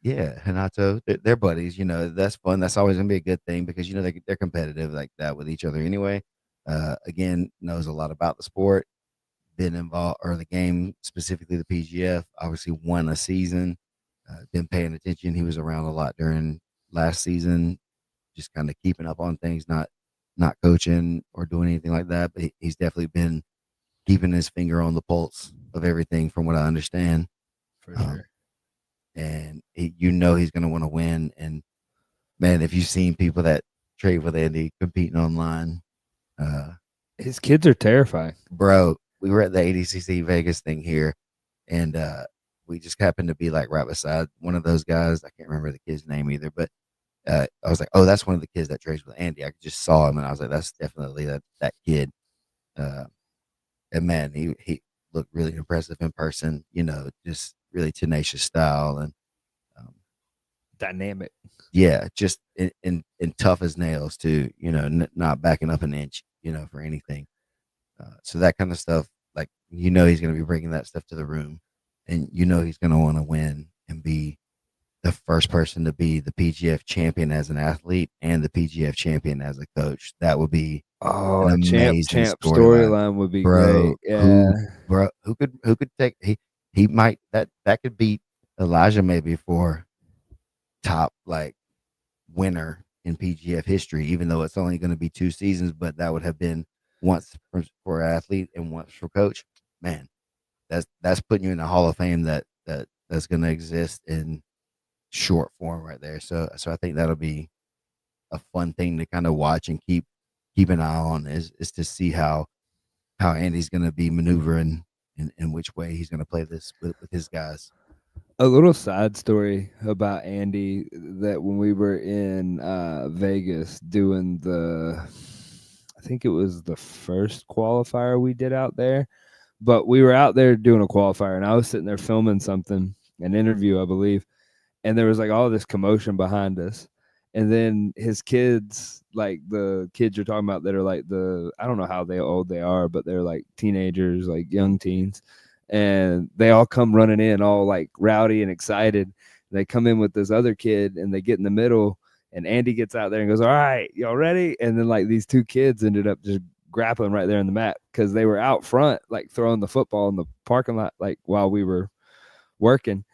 Yeah, Hanato, they're buddies. That's fun. That's always gonna be a good thing because they're competitive like that with each other anyway. Again, knows a lot about the sport, been involved or the game specifically the PGF. Obviously, won a season. Been paying attention. He was around a lot during last season, just kind of keeping up on things, not coaching or doing anything like that. But he's definitely been keeping his finger on the pulse of everything, from what I understand. For sure. And he's going to want to win. And man, if you've seen people that trade with Andy competing online, His kids are terrifying. bro, we were at the ADCC Vegas thing here, and we just happened to be like right beside one of those guys. I can't remember the kid's name either, but I was like, oh, that's one of the kids that trades with Andy. I just saw him, and I was like, that's definitely that kid. And man, he looked really impressive in person. Just really tenacious style and um, Dynamic. yeah, just in tough as nails too. Not backing up an inch. For anything. So that kind of stuff, like he's going to be bringing that stuff to the room, and he's going to want to win and be the first person to be the PGF champion as an athlete and the PGF champion as a coach. That would be Oh, an a champ amazing storyline, storyline would be bro. great. Yeah. Who could take he might that could beat Elijah maybe for top like winner in PGF history, even though it's only going to be 2 seasons, but that would have been once for athlete and once for coach. Man, that's putting you in the Hall of Fame that's going to exist in short form right there. So I think that'll be a fun thing to kind of watch and keep an eye on is to see how Andy's going to be maneuvering and which way he's going to play this with his guys. A little side story about Andy, that when we were in Vegas doing I think it was the first qualifier we did out there, but we were out there doing a qualifier and I was sitting there filming something, an interview, I believe, and there was like all this commotion behind us. And then his kids, like the kids you're talking about that are like I don't know how old they are, but they're like teenagers, like young teens. And they all come running in all like rowdy and excited. They come in with this other kid and they get in the middle, and Andy gets out there and goes, "All right, y'all ready?" And then like these 2 kids ended up just grappling right there in the mat because they were out front, like throwing the football in the parking lot, like while we were working.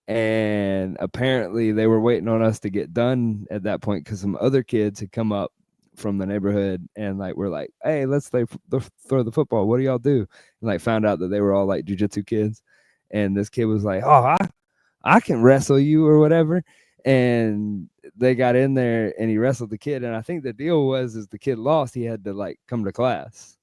And apparently they were waiting on us to get done at that point because some other kids had come up from the neighborhood and like we're like, hey, let's throw the football. What do y'all do? And like found out that they were all like jujitsu kids. And this kid was like, oh, I can wrestle you or whatever. And they got in there and he wrestled the kid. And I think the deal was is the kid lost. He had to like come to class.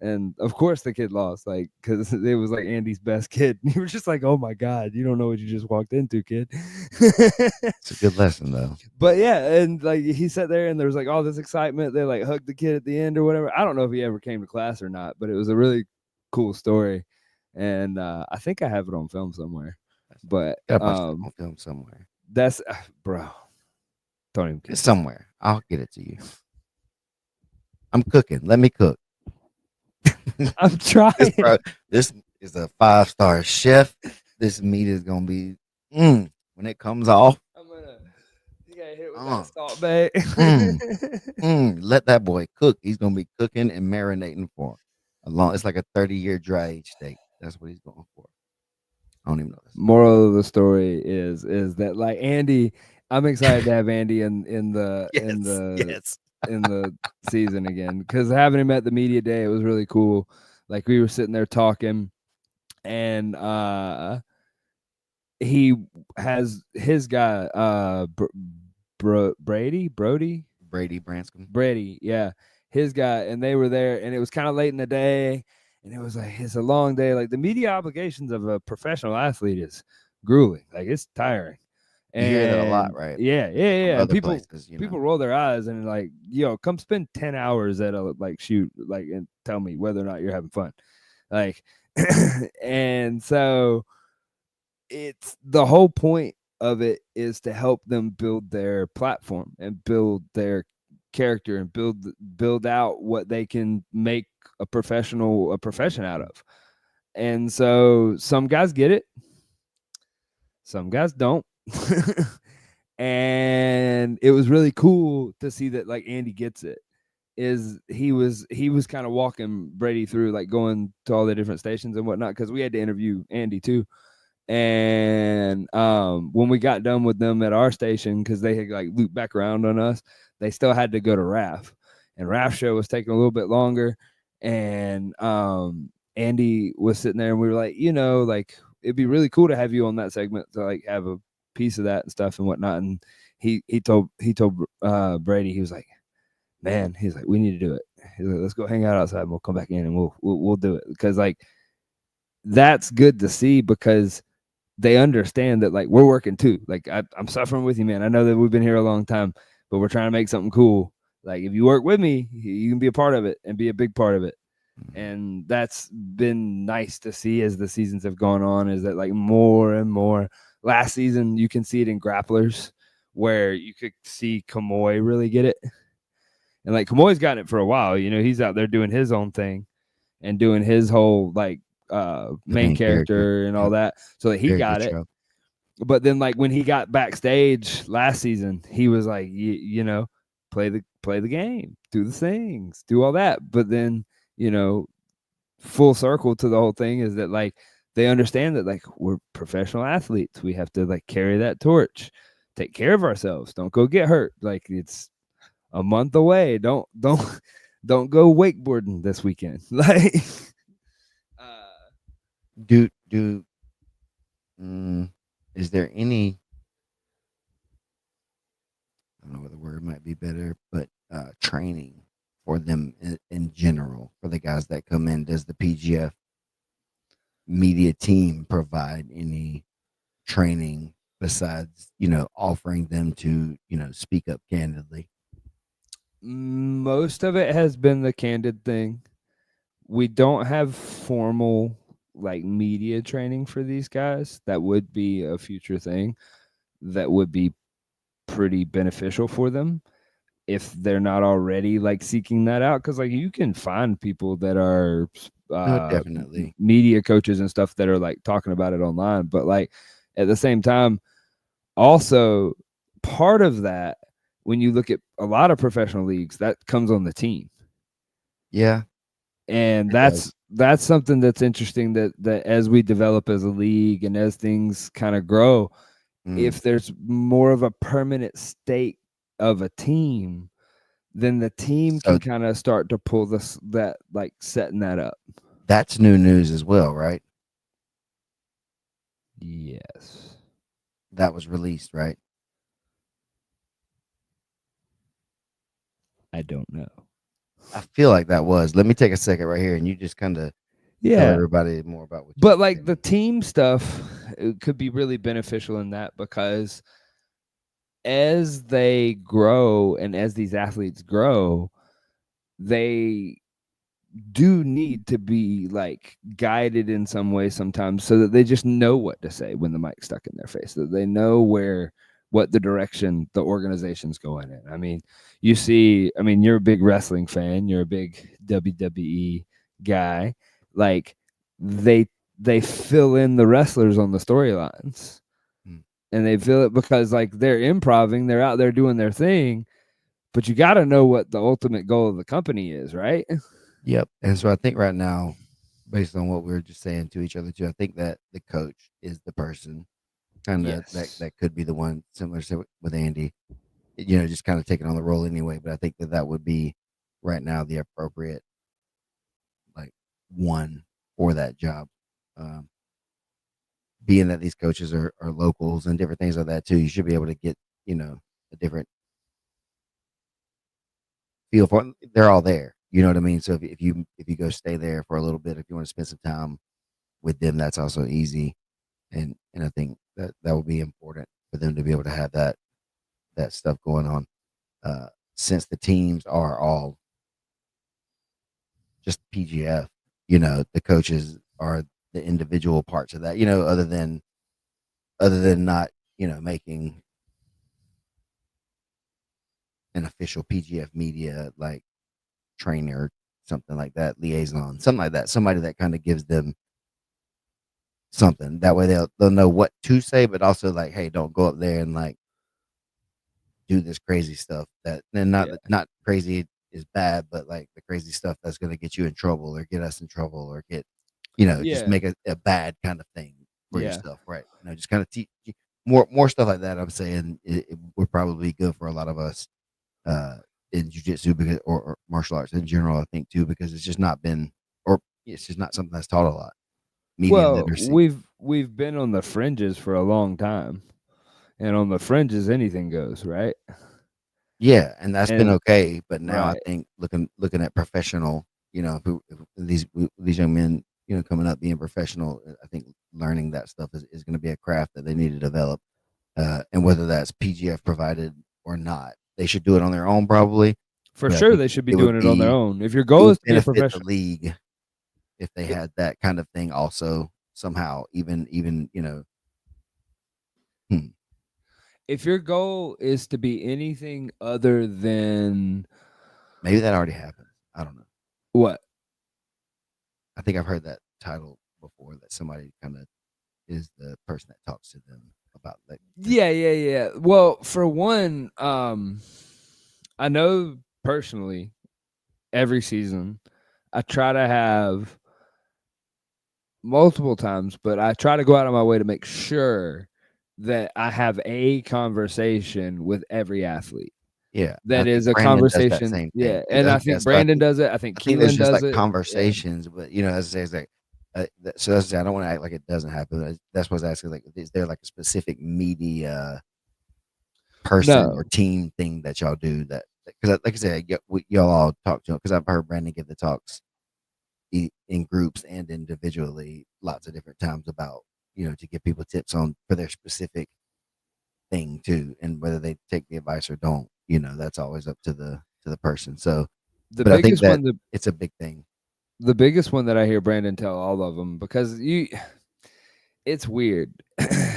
And of course the kid lost, like, because it was like Andy's best kid. And you were just like, oh my God, you don't know what you just walked into, kid. It's a good lesson though. But yeah, and like he sat there and there was like all this excitement. They like hugged the kid at the end or whatever. I don't know if he ever came to class or not, but it was a really cool story. And I think I have it on film somewhere. But Got a bunch of them on film somewhere. that's bro. Don't even It's somewhere. I'll get it to you. I'm cooking. Let me cook. I'm trying. This is a 5-star chef. This meat is gonna be when it comes off. I'm gonna you gotta hit it with that salt bay. Let that boy cook. He's gonna be cooking and marinating for a long. It's like a 30-year dry aged steak. That's what he's going for. I don't even know. Moral of the story is that like Andy, I'm excited to have Andy in the in the season again because having him at the media day, it was really cool. Like we were sitting there talking, and he has his guy Brady Branscombe. Brady, yeah, his guy, and they were there, and it was kind of late in the day, and it was like it's a long day. Like the media obligations of a professional athlete is grueling. Like it's tiring. You hear that a lot, right? Yeah. And people places, people roll their eyes and like, yo, come spend 10 hours at a like shoot, like, and tell me whether or not you're having fun. Like, and so it's the whole point of it is to help them build their platform and build their character and build out what they can make a profession out of. And so some guys get it, some guys don't. And it was really cool to see that like Andy gets it. Is he was kind of walking Brady through like going to all the different stations and whatnot because we had to interview Andy too. And when we got done with them at our station because they had like looped back around on us, they still had to go to RAF, and RAF show was taking a little bit longer. And Andy was sitting there and we were like, like it'd be really cool to have you on that segment to like have a piece of that and stuff and whatnot. And he told Brady, he was like, man, he's like, we need to do it. He's like, let's go hang out outside and we'll come back in and we'll do it. Because like that's good to see because they understand that like we're working too. Like I'm suffering with you, man. I know that we've been here a long time, but we're trying to make something cool. Like if you work with me, you can be a part of it and be a big part of it. And that's been nice to see as the seasons have gone on, is that like more and more. Last season, you can see it in Grapplers where you could see Kamoy really get it. And like Kamoy's gotten it for a while. He's out there doing his own thing and doing his whole like main character and all that. So that he got it. But then like when he got backstage last season, he was like, play the game, do the things, do all that. But then, full circle to the whole thing is that like they understand that like we're professional athletes. We have to like carry that torch, take care of ourselves. Don't go get hurt. Like it's a month away. Don't go wakeboarding this weekend. Like, is there any? I don't know what the word might be better, but training for them in general for the guys that come in. Does the PGF media team provide any training besides offering them to speak up candidly? Most of it has been the candid thing. We don't have formal like media training for these guys. That would be a future thing that would be pretty beneficial for them if they're not already like seeking that out, because like you can find people that are definitely media coaches and stuff that are like talking about it online, but like at the same time also part of that, when you look at a lot of professional leagues, that comes on the team. Yeah, And It does. that's something that's interesting, that as we develop as a league and as things kind of grow, Mm. if there's more of a permanent state of a team, then the team So can kind of start to pull this, that, like, setting that up. that's new news as well, right? Yes. That was released, right? I don't know. I feel like that was. Let me take a second right here, and you just kind of tell Yeah. everybody more about what you But were like the saying. team stuff, it could be really beneficial in that, because as they grow and as these athletes grow, they do need to be like guided in some way sometimes, so that they just know what to say when the mic's stuck in their face, that they know what the direction the organization's going in. I mean, you're a big wrestling fan, you're a big WWE guy. Like, they they fill in the wrestlers on the storylines, Mm. and they feel it because, like, they're improving, they're out there doing their thing, but you got to know what the ultimate goal of the company is, right? Yep. And so I think right now, based on what we were just saying to each other too, I think that the coach is the person kind of Yes. that could be the one similar to with Andy, just kind of taking on the role anyway. But I think that that would be right now the appropriate like one for that job. Um, Being that these coaches are locals and different things like that too, you should be able to get a different feel for it. They're all there. You know what I mean? So if you go stay there for a little bit, if you want to spend some time with them, that's also easy. And I think that that will be important for them to be able to have that stuff going on. Uh, since the teams are all just PGF, the coaches are the individual parts of that. Other than not, making an official PGF media like trainer, something like that, liaison, something like that. Somebody that kind of gives them something. That way they'll know what to say, but also like, hey, don't go up there and like do this crazy stuff that and Yeah. not crazy is bad, but like the crazy stuff that's gonna get you in trouble or get us in trouble or get just Yeah. make a bad kind of thing for Yeah. yourself, right? Just kind of teach more stuff like that. I'm saying it would probably be good for a lot of us uh in jujitsu because or martial arts in general, I think too, because it's just not been or it's just not something that's taught a lot. Media Well, literacy. we've been on the fringes for a long time, and on the fringes anything goes, right? Yeah, and that's been And okay, but now I right. think looking at professional, if these young men, coming up being professional, I think learning that stuff is going to be a craft that they need to develop, and whether that's PGF provided or not, they should do it on their own probably. For But I sure think they should be it would doing it on their be own. If your it goal would is to be a benefit the professional, league if they had that kind of thing also somehow. Even hmm, if your goal is to be anything other than maybe that already happened. I don't know. what? I think I've heard that title before that somebody kind of is the person that talks to them about like the Yeah, yeah, yeah. Well, for one, I know personally every season I try to have multiple times, but I try to go out of my way to make sure that I have a conversation with every athlete. yeah. I That think is a Brandon does that conversation. same thing Yeah, too. and I think So Brandon does it. I think I think there's Keelan just does like it. Yeah. conversations, but as I say, it's like so that's I don't want to act like it doesn't happen. That's what I was asking. Like, is there like a specific media person or No, team thing that y'all do that? Because like I said, y'all all talk to because I've heard Brandon give the talks in groups and individually lots of different times about to give people tips on for their specific thing too, and whether they take the advice or don't, that's always up to the person. So, the but I think biggest that one, the it's a big thing. the biggest one that I hear Brandon tell all of them, because it's weird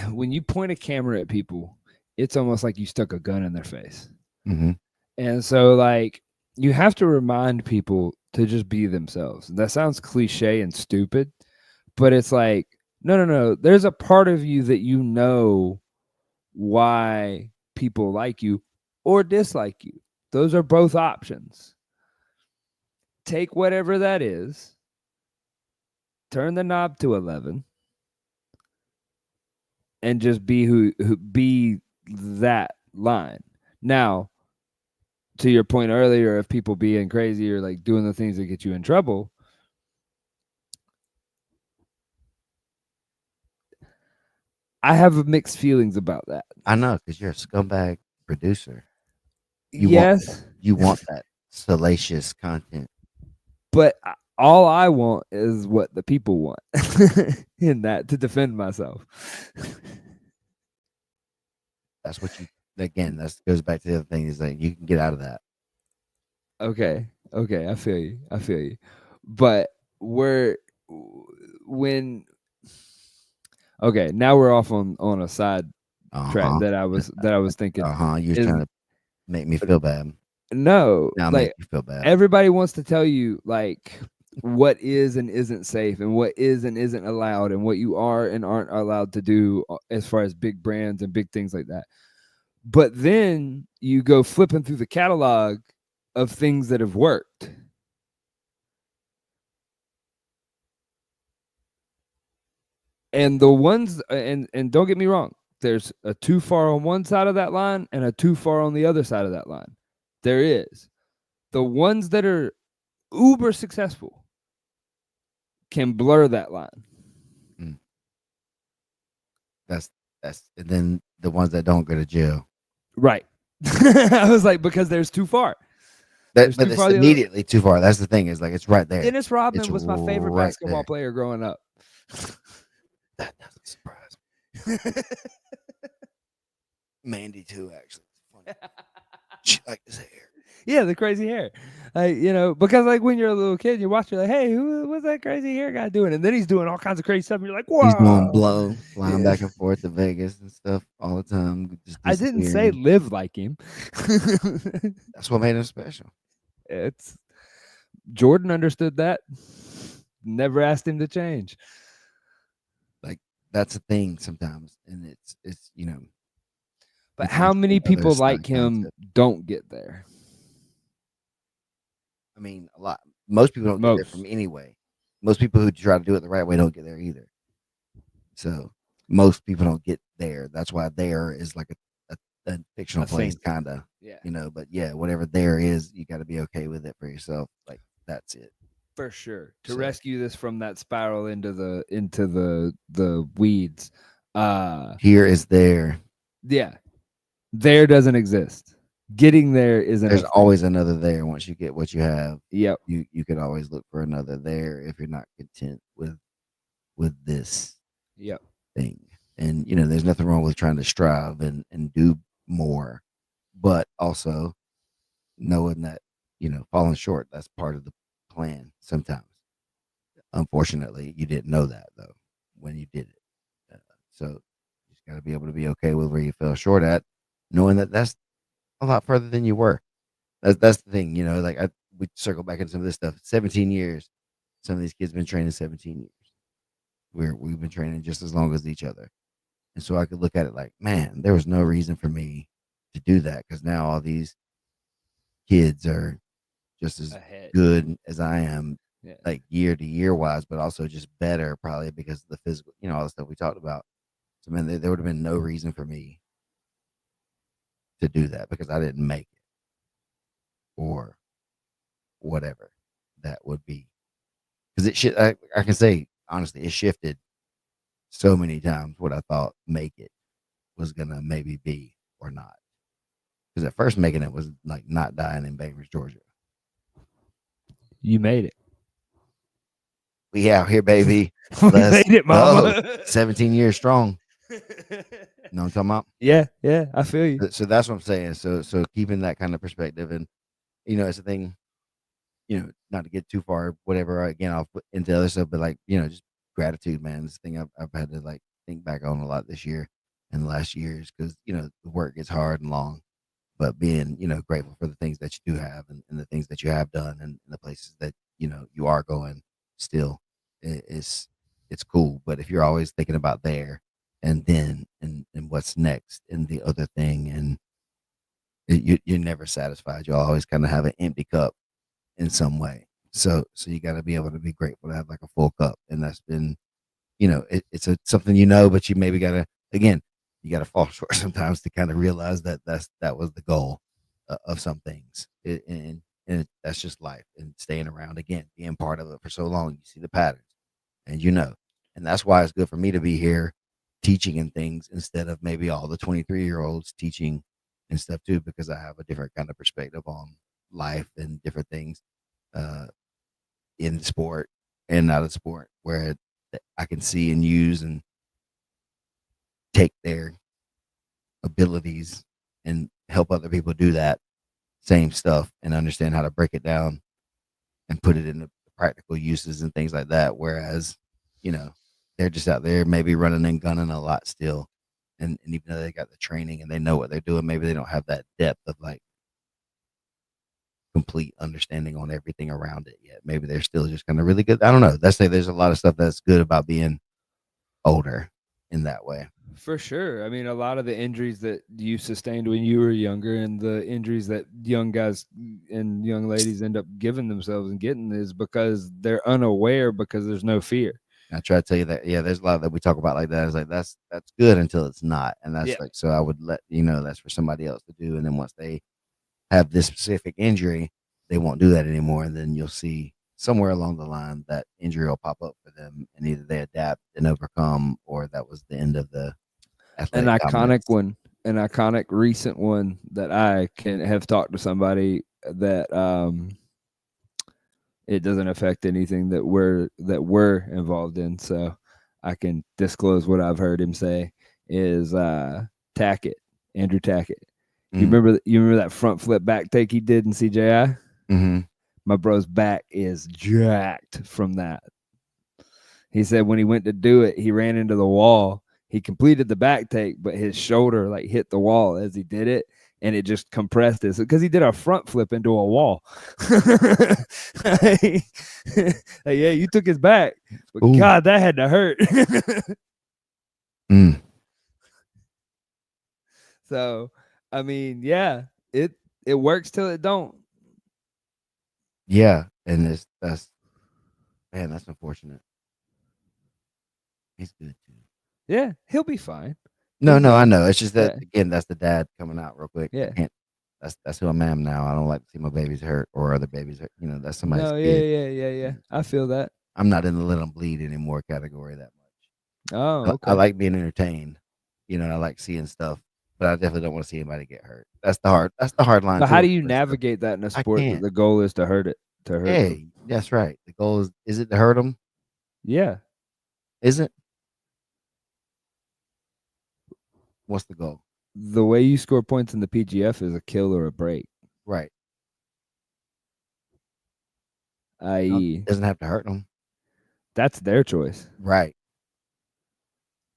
when you point a camera at people, it's almost like you stuck a gun in their face. Hmm. And so, like, you have to remind people to just be themselves. And that sounds cliche and stupid, but it's like, no, no, no. There's a part of you that you know why people like you or dislike you. Those are both options. take whatever that is, turn the knob to 11, and just be who be that line. Now, to your point earlier of people being crazy or like doing the things that get you in trouble, I have mixed feelings about that. I know because you're a scumbag producer. You want Yes, you want that salacious content. but all I want is what the people want in that to defend myself. That's what you again. That goes back to the other thing is that you can get out of that. Okay, okay, I feel you. I feel you. But we're when okay, now we're off on a side Uh track huh. that I was thinking You're is trying to make me feel bad. no, Now make like you feel bad. everybody wants to tell you like what is and isn't safe and what is and isn't allowed and what you are and aren't allowed to do as far as big brands and big things like that. But then you go flipping through the catalog of things that have worked. And the ones and don't get me wrong, there's a too far on one side of that line and a too far on the other side of that line. There is. The ones that are uber successful can blur that line. Mm. That's and then the ones that don't go to jail. Right. I was like, because there's too far. There's But too it's far the other way. immediately too far. That's the thing is like it's right there. Dennis It's Rodman was my favorite right basketball there. player growing up. That doesn't surprise me. Mandy too, actually. Funny. She liked his hair. Yeah, the crazy hair. Because like when you're a little kid, you watch, you're like, hey, what's that crazy hair guy doing? And then he's doing all kinds of crazy stuff. And you're like, He's doing whoa. blow, flying Yeah. back and forth to Vegas and stuff all the time, just I didn't say disappearing. live like him. That's what made him special. It's Jordan understood that. Never asked him to change. Like that's a thing sometimes, and it's But it's how many interesting other people like side him concept. don't get there? I mean, a lot. Most people don't get there from Most. anyway. Most people who try to do it the right way don't get there either. So most people don't get there. That's why there is like a fictional A place, thing. kind of, Yeah. But yeah, whatever there is, you got to be okay with it for yourself. Like that's it. For sure. To So rescue this from that spiral into the weeds. here is there. Yeah. There doesn't exist. Getting there isn't a There's thing. always another there. Once you get what you have, Yep. you can always look for another there if you're not content with this Yep. thing. And there's nothing wrong with trying to strive and do more, but also knowing that falling short, that's part of the plan sometimes. Unfortunately, you didn't know that though when you did it. So you just got to be able to be okay with where you fell short at, knowing that that's a lot further than you were. That's the thing. Like we circle back into some of this stuff. 17 years. Some of these kids been training 17 years. We've been training just as long as each other. And so I could look at it like, man, there was no reason for me to do that because now all these kids are just as Ahead. good as I am, Yeah. like year to year wise, but also just better probably because of the physical, all the stuff we talked about. So, man, there would have been no reason for me to do that because I didn't make it or whatever that would be. Because I can say honestly, it shifted so many times what I thought make it was gonna maybe be or not. Because at first making it was like not dying in Bainbridge, Georgia. You made it. We out here, baby. We Let's made it, go. mama. 17 years strong. You know what I'm talking about? Yeah, yeah, I feel you. So that's what I'm saying. So keeping that kind of perspective and it's a thing, not to get too far, whatever. Again, I'll put into other stuff, but like, just gratitude, man. This thing I've had to like think back on a lot this year and the last years because, the work gets hard and long, but being, grateful for the things that you do have and the things that you have done and the places that, you are going still it's cool. But if you're always thinking about there and then and what's next and the other thing and you're never satisfied. You'll always kind of have an empty cup in some way. So you got to be able to be grateful to have like a full cup, and that's been, it's something, but you maybe got to, again, you got to fall short sometimes to kind of realize that that was the goal of some things, that's just life and staying around again, being part of it for so long. You see the patterns, and and that's why it's good for me to be here teaching and things instead of maybe all the 23-year-olds teaching and stuff too, because I have a different kind of perspective on life and different things uh, in sport and out of sport, where I can see and use and take their abilities and help other people do that same stuff and understand how to break it down and put it into practical uses and things like that. Whereas, you know, they're just out there maybe running and gunning a lot still. And even though they got the training and they know what they're doing, maybe they don't have that depth of like complete understanding on everything around it yet. Maybe they're still just kind of really good. I don't know. That's say there's a lot of stuff that's good about being older in that way. For sure. I mean, a lot of the injuries that you sustained when you were younger and the injuries that young guys and young ladies end up giving themselves and getting is because they're unaware because there's no fear. I try to tell you that, yeah, there's a lot that we talk about like that. It's like that's good until it's not. And that's like, so I would let that's for somebody else to do. And then once they have this specific injury, they won't do that anymore. And then you'll see somewhere along the line that injury will pop up for them, and either they adapt and overcome, or that was the end of the An athletic iconic dominance. one, an iconic recent one that I can have talked to somebody that it doesn't affect anything that we're involved in, so I can disclose what I've heard him say is Tackett, Andrew Tackett. Mm. You remember that front flip back take he did in CJI? Mm-hmm. My bro's back is jacked from that. He said when he went to do it, he ran into the wall. He completed the back take, but his shoulder like hit the wall as he did it, and it just compressed it because he did a front flip into a wall. Like, yeah, you took his back, but Ooh. God, that had to hurt. Mm. So, I mean, yeah, it works till it don't. Yeah, and that's man, that's unfortunate. He's good too. Yeah, he'll be fine. No, He'll no, I be know. It's just that yeah, again, that's the dad coming out real quick. I yeah. can't. That's who I am now. I don't like to see my babies hurt or other babies hurt. That's somebody's No, yeah, kid. yeah, yeah, yeah. I So feel that. I'm not in the let them bleed anymore category that Oh, much. I okay. like being entertained. I like seeing stuff, but I definitely don't want to see anybody get hurt. That's the hard line But how too. do you On this stuff. navigate that in a I sport that can't. the goal is to hurt it, to hurt them? Hey, that's right. The goal is it to hurt them? Yeah. Is it? What's the goal? The way you score points in the PGF is a kill or a break, Right. No, it i.e., doesn't have to hurt them. that's their choice. Right.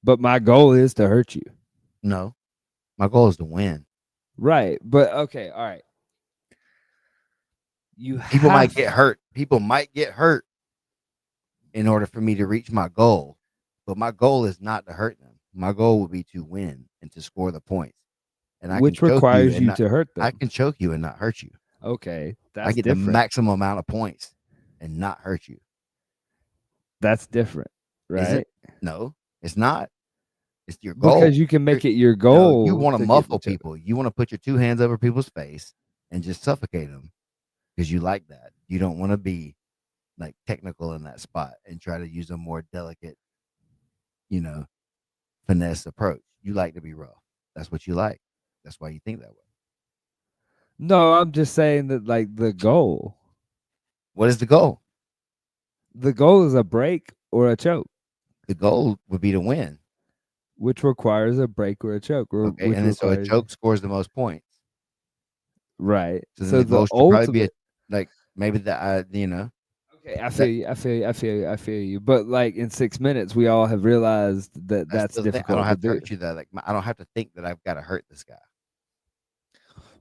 But my goal is to hurt you. No, my goal is to win. Right. But okay, all right. You People might have get hurt. People might get hurt in order for me to reach my goal. But my goal is not to hurt them. My goal would be to win and to score the points. And I can which choke you requires and you not to hurt I them. can choke you and not hurt you. Okay, I that's get the different. maximum amount of points and not hurt you. That's different, Is it? right? No, it's not. It's your Because goal. you can make it your No, you goal want to to get the muffle choke. people. You want to put your two hands over people's face and just suffocate them because you like that. You don't want to be like technical in that spot and try to use a more delicate, you know, finesse approach. You like to be rough. That's what you like. That's why you think that way. No, I'm just saying that like the goal. What is the goal? The goal is a break or a choke, The goal would be to win. which requires a break or a choke, or Okay. which And then so a requires choke scores the most points. right. So then So the the goal should probably be ultimate like maybe that, okay, I feel that you. I feel you. I feel you. I feel you. But like in 6 minutes, we all have realized that that's that's still the thing. I don't difficult to have to do. hurt you though. Like I don't have to think that I've got to hurt this guy.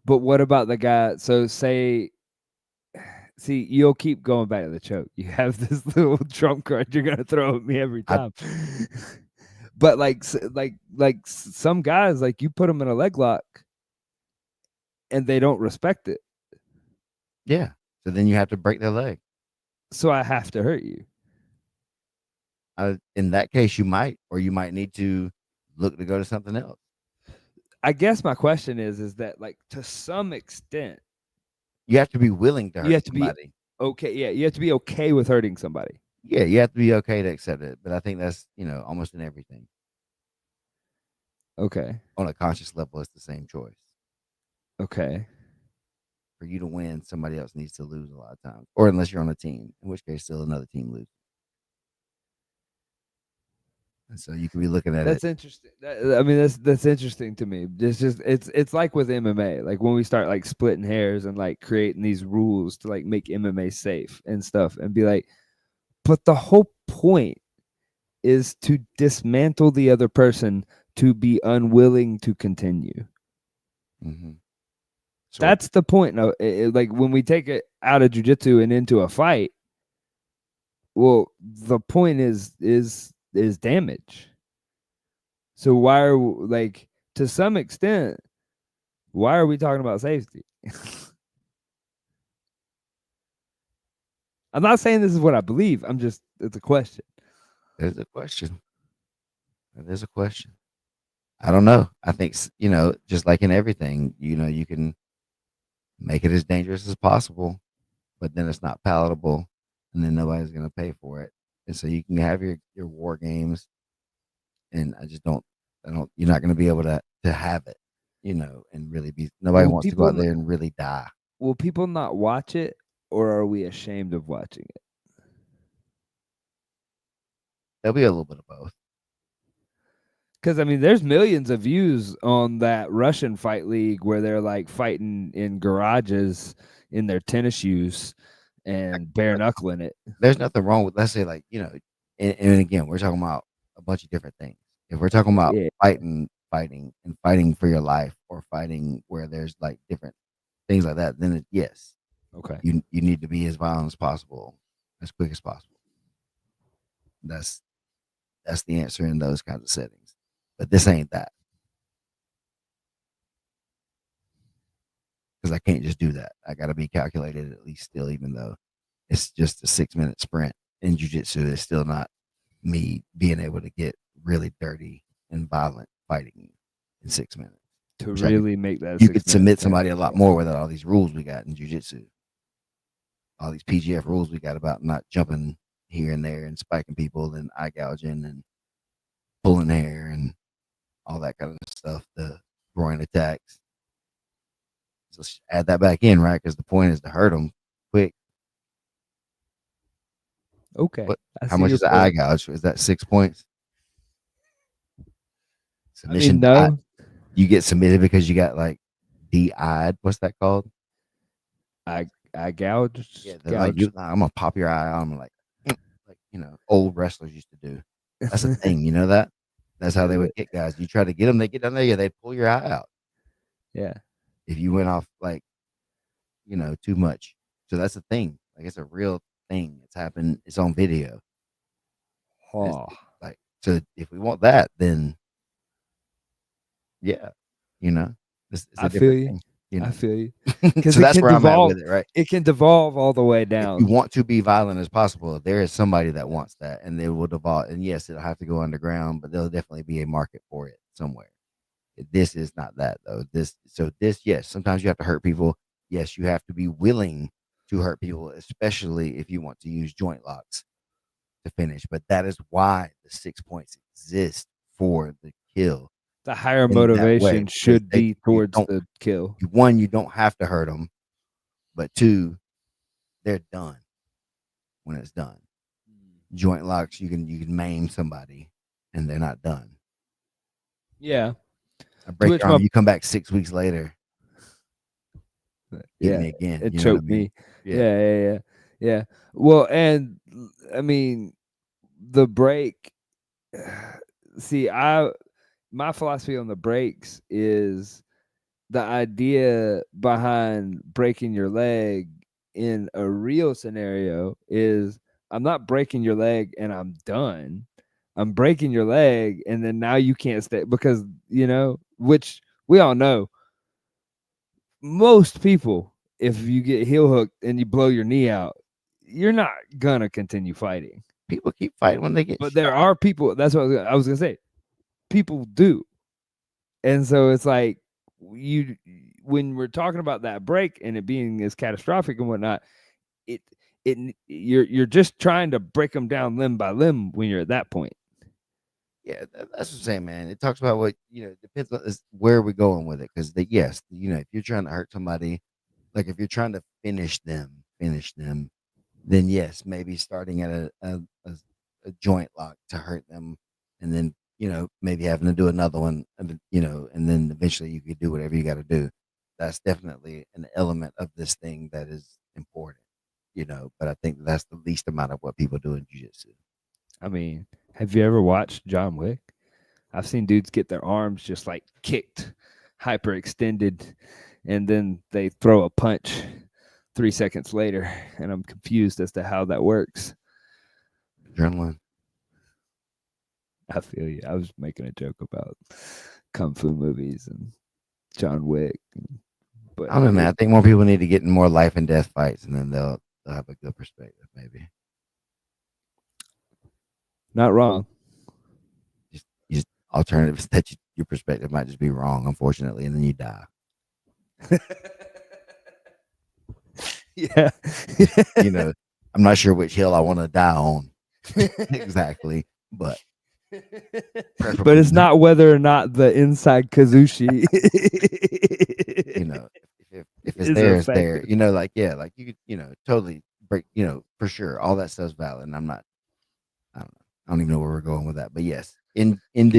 But what about the guy? So say, see, you'll keep going back to the choke. You have this little trump card you're gonna throw at me every I time. But some guys, like you put them in a leg lock, and they don't respect it. Yeah. So then you have to break their leg. So I have to hurt you. In that case, you might, or you might need to look to go to something else. I guess my question is that like to some extent You have to be willing to you hurt have to be somebody. okay. Yeah, you have to be okay with hurting somebody. Yeah, you have to be okay to accept it. But I think that's, almost in everything. Okay. On a conscious level, it's the same choice. Okay. For you to win, somebody else needs to lose a lot of times, or unless you're on a team, in which case, still another team loses. And so you could be looking at it. That's interesting. I mean, that's interesting to me. It's like with MMA. Like when we start like splitting hairs and like creating these rules to like make MMA safe and stuff, and be like, but the whole point is to dismantle the other person to be unwilling to continue. Mm-hmm. That's the point. No, like when we take it out of jujitsu and into a fight, well, the point is damage. So why are like to some extent, why are we talking about safety? I'm not saying this is what I believe. It's a question. There's a question. There's a question. I don't know. I think, just like in everything, you can make it as dangerous as possible, but then it's not palatable, and then nobody's going to pay for it. And so you can have your war games, and I don't, you're not going to be able to have it, and really be, nobody Will wants to go people out there and really die. will people not watch it, or are we ashamed of watching it? There'll be a little bit of both. Because I mean, there's millions of views on that Russian fight league where they're like fighting in garages in their tennis shoes and bare knuckling it. There's nothing wrong with, let's say, like, and again, we're talking about a bunch of different things. If we're talking about Yeah. fighting and fighting for your life, or fighting where there's like different things like that, then yes, Okay. you need to be as violent as possible, as quick as possible. That's that's the answer in those kinds of settings. But this ain't that, because I can't just do that. I got to be calculated at least still, even though it's just a 6 minute sprint in jujitsu. It's still not me being able to get really dirty and violent fighting you in 6 minutes. To Which I could, really make that you could 6 minute submit sprint. somebody a lot more without all these rules we got in jujitsu. All these PGF rules we got about not jumping here and there and spiking people and eye gouging and pulling hair and all that kind of stuff. The groin attacks. So add that back in, right? Because the point is to hurt them quick. Okay. What? I How see much your is the eye point. gouge? Is that 6 points? I mean, Submission. no. You get submitted because you got like de-eyed. What's that called? I gouged. Yeah, they're like, Gouged. I'm gonna pop your eye out. I'm like, like old wrestlers used to do. That's a thing. You know that? That's how they would get guys. You try to get them, they get down there, yeah, they'd pull your eye out Yeah. if you went off like, too much. So that's a thing. Like, it's a real thing. It's happened. It's on video. It's Oh, like, so if we want that, then yeah, it's I a feel different you. thing. I feel you. Because So that's where I'm at with it, right? it can devolve all the way If you down. want to be violent as possible, there is somebody that wants that, and they will devolve. And yes, it'll have to go underground, but there'll definitely be a market for it somewhere. This is not that though. Yes, sometimes you have to hurt people. Yes, you have to be willing to hurt people, especially if you want to use joint locks to finish. But that is why the 6 points exist for the kill The higher in that way, motivation because should be you towards don't, the kill. one, you don't have to hurt them, but two, they're done when it's done. Joint locks, you can maim somebody and they're not done. Yeah. I To break which your arm, you come back 6 weeks later, get yeah, me again. it You know what I choked mean? me. Yeah. Yeah. Well, and I mean the break. See, my philosophy on the breaks is the idea behind breaking your leg in a real scenario is I'm not breaking your leg and I'm done. I'm breaking your leg and then now you can't stay because, which we all know most people, if you get heel hooked and you blow your knee out, you're not gonna continue fighting. People keep fighting when they get But there shot. are people. That's what I was gonna say. People do, and so it's like you when we're talking about that break and it being as catastrophic and whatnot, it you're just trying to break them down limb by limb when you're at that point. Yeah, that's what I'm saying, man. It talks about what it depends on where we're going with it. Because yes, if you're trying to hurt somebody, like if you're trying to finish them, then yes, maybe starting at a joint lock to hurt them, and then maybe having to do another one, and then eventually you could do whatever you got to do. That's definitely an element of this thing that is important, But I think that's the least amount of what people do in jiu-jitsu. I mean, have you ever watched John Wick? I've seen dudes get their arms just like kicked, hyperextended, and then they throw a punch 3 seconds later, and I'm confused as to how that works. Adrenaline. I feel you. I was making a joke about kung fu movies and John Wick, but I don't know, man. I think more people need to get in more life and death fights, and then they'll have a good perspective, maybe. Not wrong. Just alternatives that your perspective might just be wrong, unfortunately, and then you die. Yeah. I'm not sure which hill I want to die on exactly, but it's not whether or not the inside Kazushi if it's there, it's there. Like you could, totally break, for sure. All that stuff's valid. And I don't even know where we're going with that. But yes, in the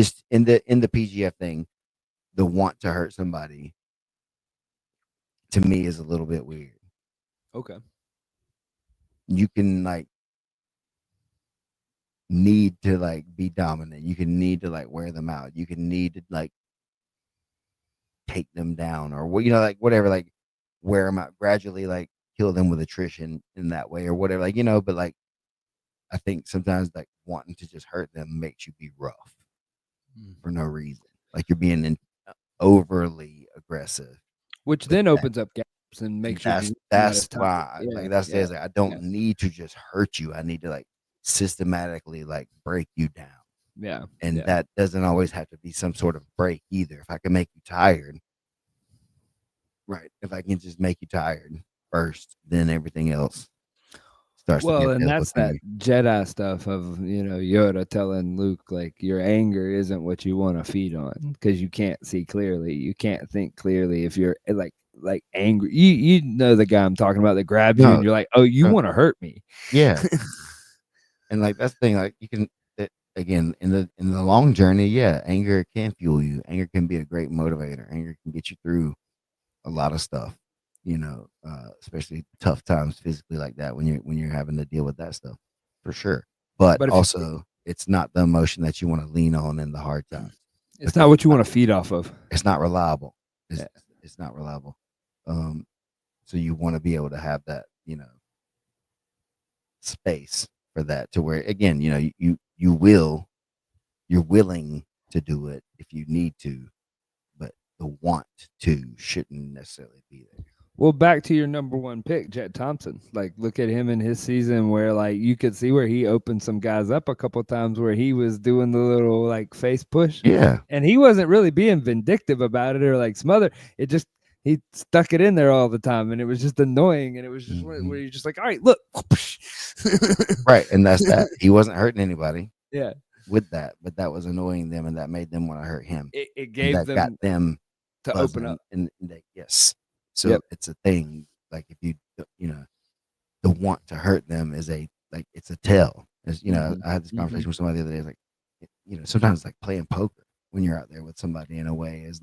PGF thing, the want to hurt somebody to me is a little bit weird. Okay. You can need to be dominant. You can need to wear them out. You can need to take them down or whatever, wear them out gradually, kill them with attrition in that way or whatever, but I think sometimes wanting to just hurt them makes you be rough for no reason. Like you're being overly aggressive, which then opens up gaps and makes that's why I don't need to just hurt you. I need to systematically break you down. Yeah. And that doesn't always have to be some sort of break either. If I can make you tired, right? If I can just make you tired first, then everything else starts to get and dealt that's with that Jedi stuff of Yoda telling Luke your anger isn't what you want to feed on because you can't see clearly, you can't think clearly if you're angry. You know the guy I'm talking about that grabs you and you're like, oh, you want to hurt me? Yeah. And that's the thing, you can again in the long journey, yeah, anger can fuel you. Anger can be a great motivator. Anger can get you through a lot of stuff, especially tough times physically like that when you're having to deal with that stuff, for sure. But also, it's not the emotion that you want to lean on in the hard times. It's not what you want to feed off of. It's not reliable. It's not reliable. So you want to be able to have that, space for that to where again, you're willing to do it if you need to, but the want to shouldn't necessarily be there. Well, back to your number one pick, Jet Thompson. Look at him in his season where you could see where he opened some guys up a couple times where he was doing the little face push. Yeah. And he wasn't really being vindictive about it or smother. It just he stuck it in there all the time and it was just annoying. And it was just where you're just all right, look. Right. And that's that. He wasn't hurting anybody. Yeah. With that, but that was annoying them and that made them want to hurt him. It gave them got them to open up. And yes. So it's a thing. If you the want to hurt them is it's a tell. As I had this conversation with somebody the other day. Sometimes playing poker when you're out there with somebody in a way is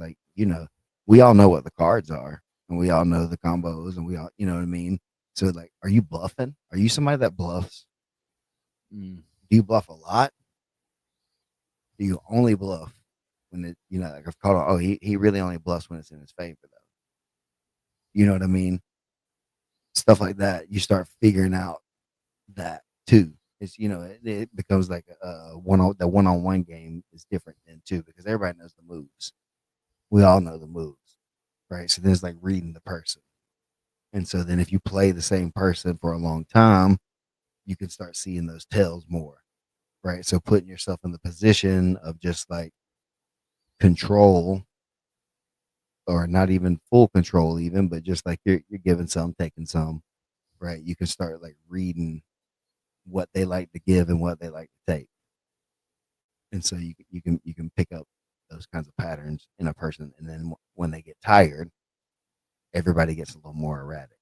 we all know what the cards are and we all know the combos and we all what I mean. So are you bluffing? Are you somebody that bluffs? Do you bluff a lot? Do you only bluff when it I've called on, he really only bluffs when it's in his favor though. You know what I mean? Stuff like that. You start figuring out that too. It's it becomes the one-on-one game is different than two because everybody knows the moves. We all know the moves, right? So then it's reading the person. And so then if you play the same person for a long time, you can start seeing those tells more, right? So putting yourself in the position of just like control, or not even full control, even, but just like you're giving some, taking some, right? You can start like reading what they like to give and what they like to take, and so you can pick up those kinds of patterns in a person, and then when they get tired, everybody gets a little more erratic.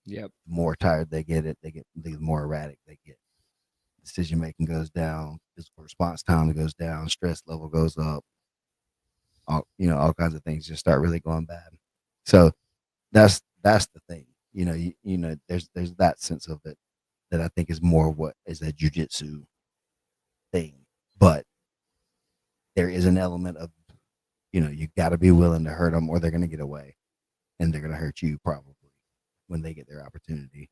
Yep. The more tired they get, the more erratic they get. Decision making goes down, physical response time goes down, stress level goes up, all kinds of things just start really going bad. So that's the thing. There's that sense of it that I think is more what is a jujitsu thing. But there is an element of, you got to be willing to hurt them, or they're going to get away, and they're going to hurt you probably when they get their opportunity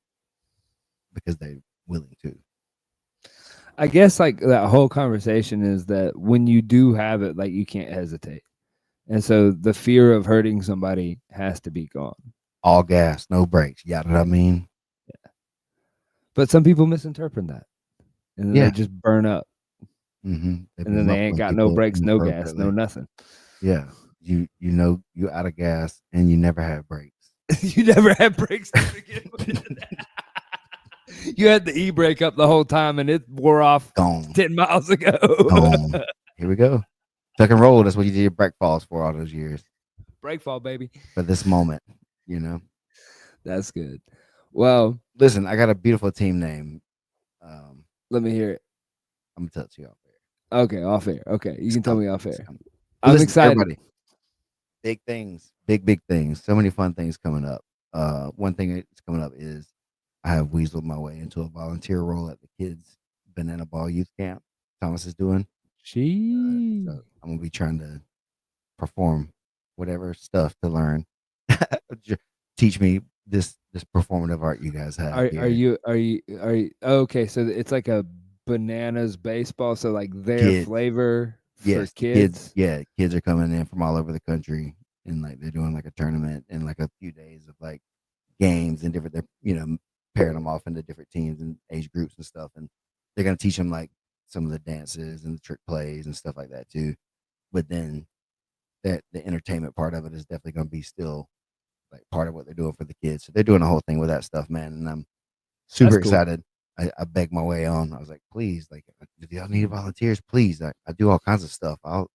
because they're willing to. I guess like that whole conversation is that when you do have it, like you can't hesitate. And so the fear of hurting somebody has to be gone. All gas, no brakes. You got what I mean? But some people misinterpret that and then they Yeah. just burn up. They've And been then they ain't muffling got no people brakes, no gas, no inappropriately. nothing. Yeah. You out of gas and you never have brakes. You never had brakes to begin with. You had the e-brake up the whole time and it wore off Gone. 10 miles ago. Gone. Here we go. Tuck and roll. That's what you did your brake falls for all those years. Brake fall, baby. For this moment, you know. That's good. Well, Listen, I got a beautiful team name. let me hear it. I'm gonna tell it to you off air. Okay, off air. Okay, you It's can tell coming. me off It's air. coming. But I'm listen, excited. everybody, big things, big things. So many fun things coming up. One thing that's coming up is I have weaseled my way into a volunteer role at the kids banana ball youth camp Thomas is doing. She. So I'm gonna be trying to perform whatever stuff to learn. Teach me this performative art you guys have Are here. you okay? So it's like a bananas baseball. So like their Kids, flavor for yes, kids, kids. yeah, kids are coming in from all over the country, and like they're doing like a tournament and like a few days of like games and different. They're pairing them off into different teams and age groups and stuff, and they're gonna teach them like some of the dances and the trick plays and stuff like that too. But then that the entertainment part of it is definitely gonna be still like part of what they're doing for the kids. So they're doing a whole thing with that stuff, man, and I'm That's super cool. excited. I begged my way on. I was like, please, like, if y'all need volunteers, please. I do all kinds of stuff. I'll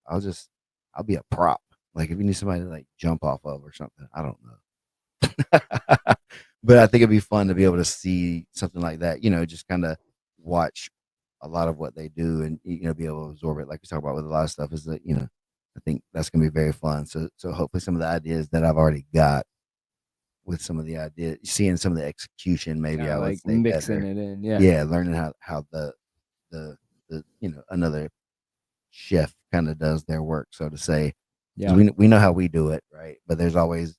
be a prop. Like if you need somebody to like jump off of or something, I don't know. But I think it'd be fun to be able to see something like that. Just kind of watch a lot of what they do and be able to absorb it. Like we talk about with a lot of stuff is that I think that's gonna be very fun. So hopefully some of the ideas that I've already got with some of the ideas, seeing some of the execution, maybe Kind I of would like say mixing better. it in. Yeah. Yeah, learning how the another chef kind of does their work, so to say. 'Cause Yeah. we know how we do it, right? But there's always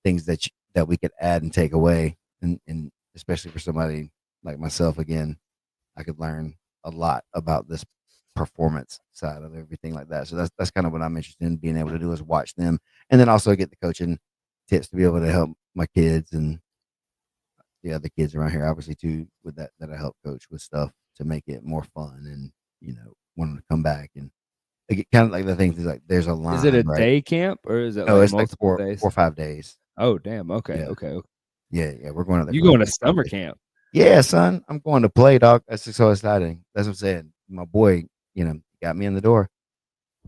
things that we could add and take away, and especially for somebody like myself, again, I could learn a lot about this performance side of everything like that. So that's kind of what I'm interested in being able to do is watch them, and then also get the coaching tips to be able to help my kids and the other kids around here, obviously too, with that I help coach with stuff to make it more fun and want them to come back and like, kind of like the things is like there's a Is it a line, right? day camp or is it No, like it's like multiple four days? or 5 days. Oh, damn. Okay. Yeah, Okay. Okay. yeah. We're going out there You for like going to 4 5 summer days. camp? Yeah, son, I'm going to play, dog. That's just so exciting. That's what I'm saying. My boy, got me in the door.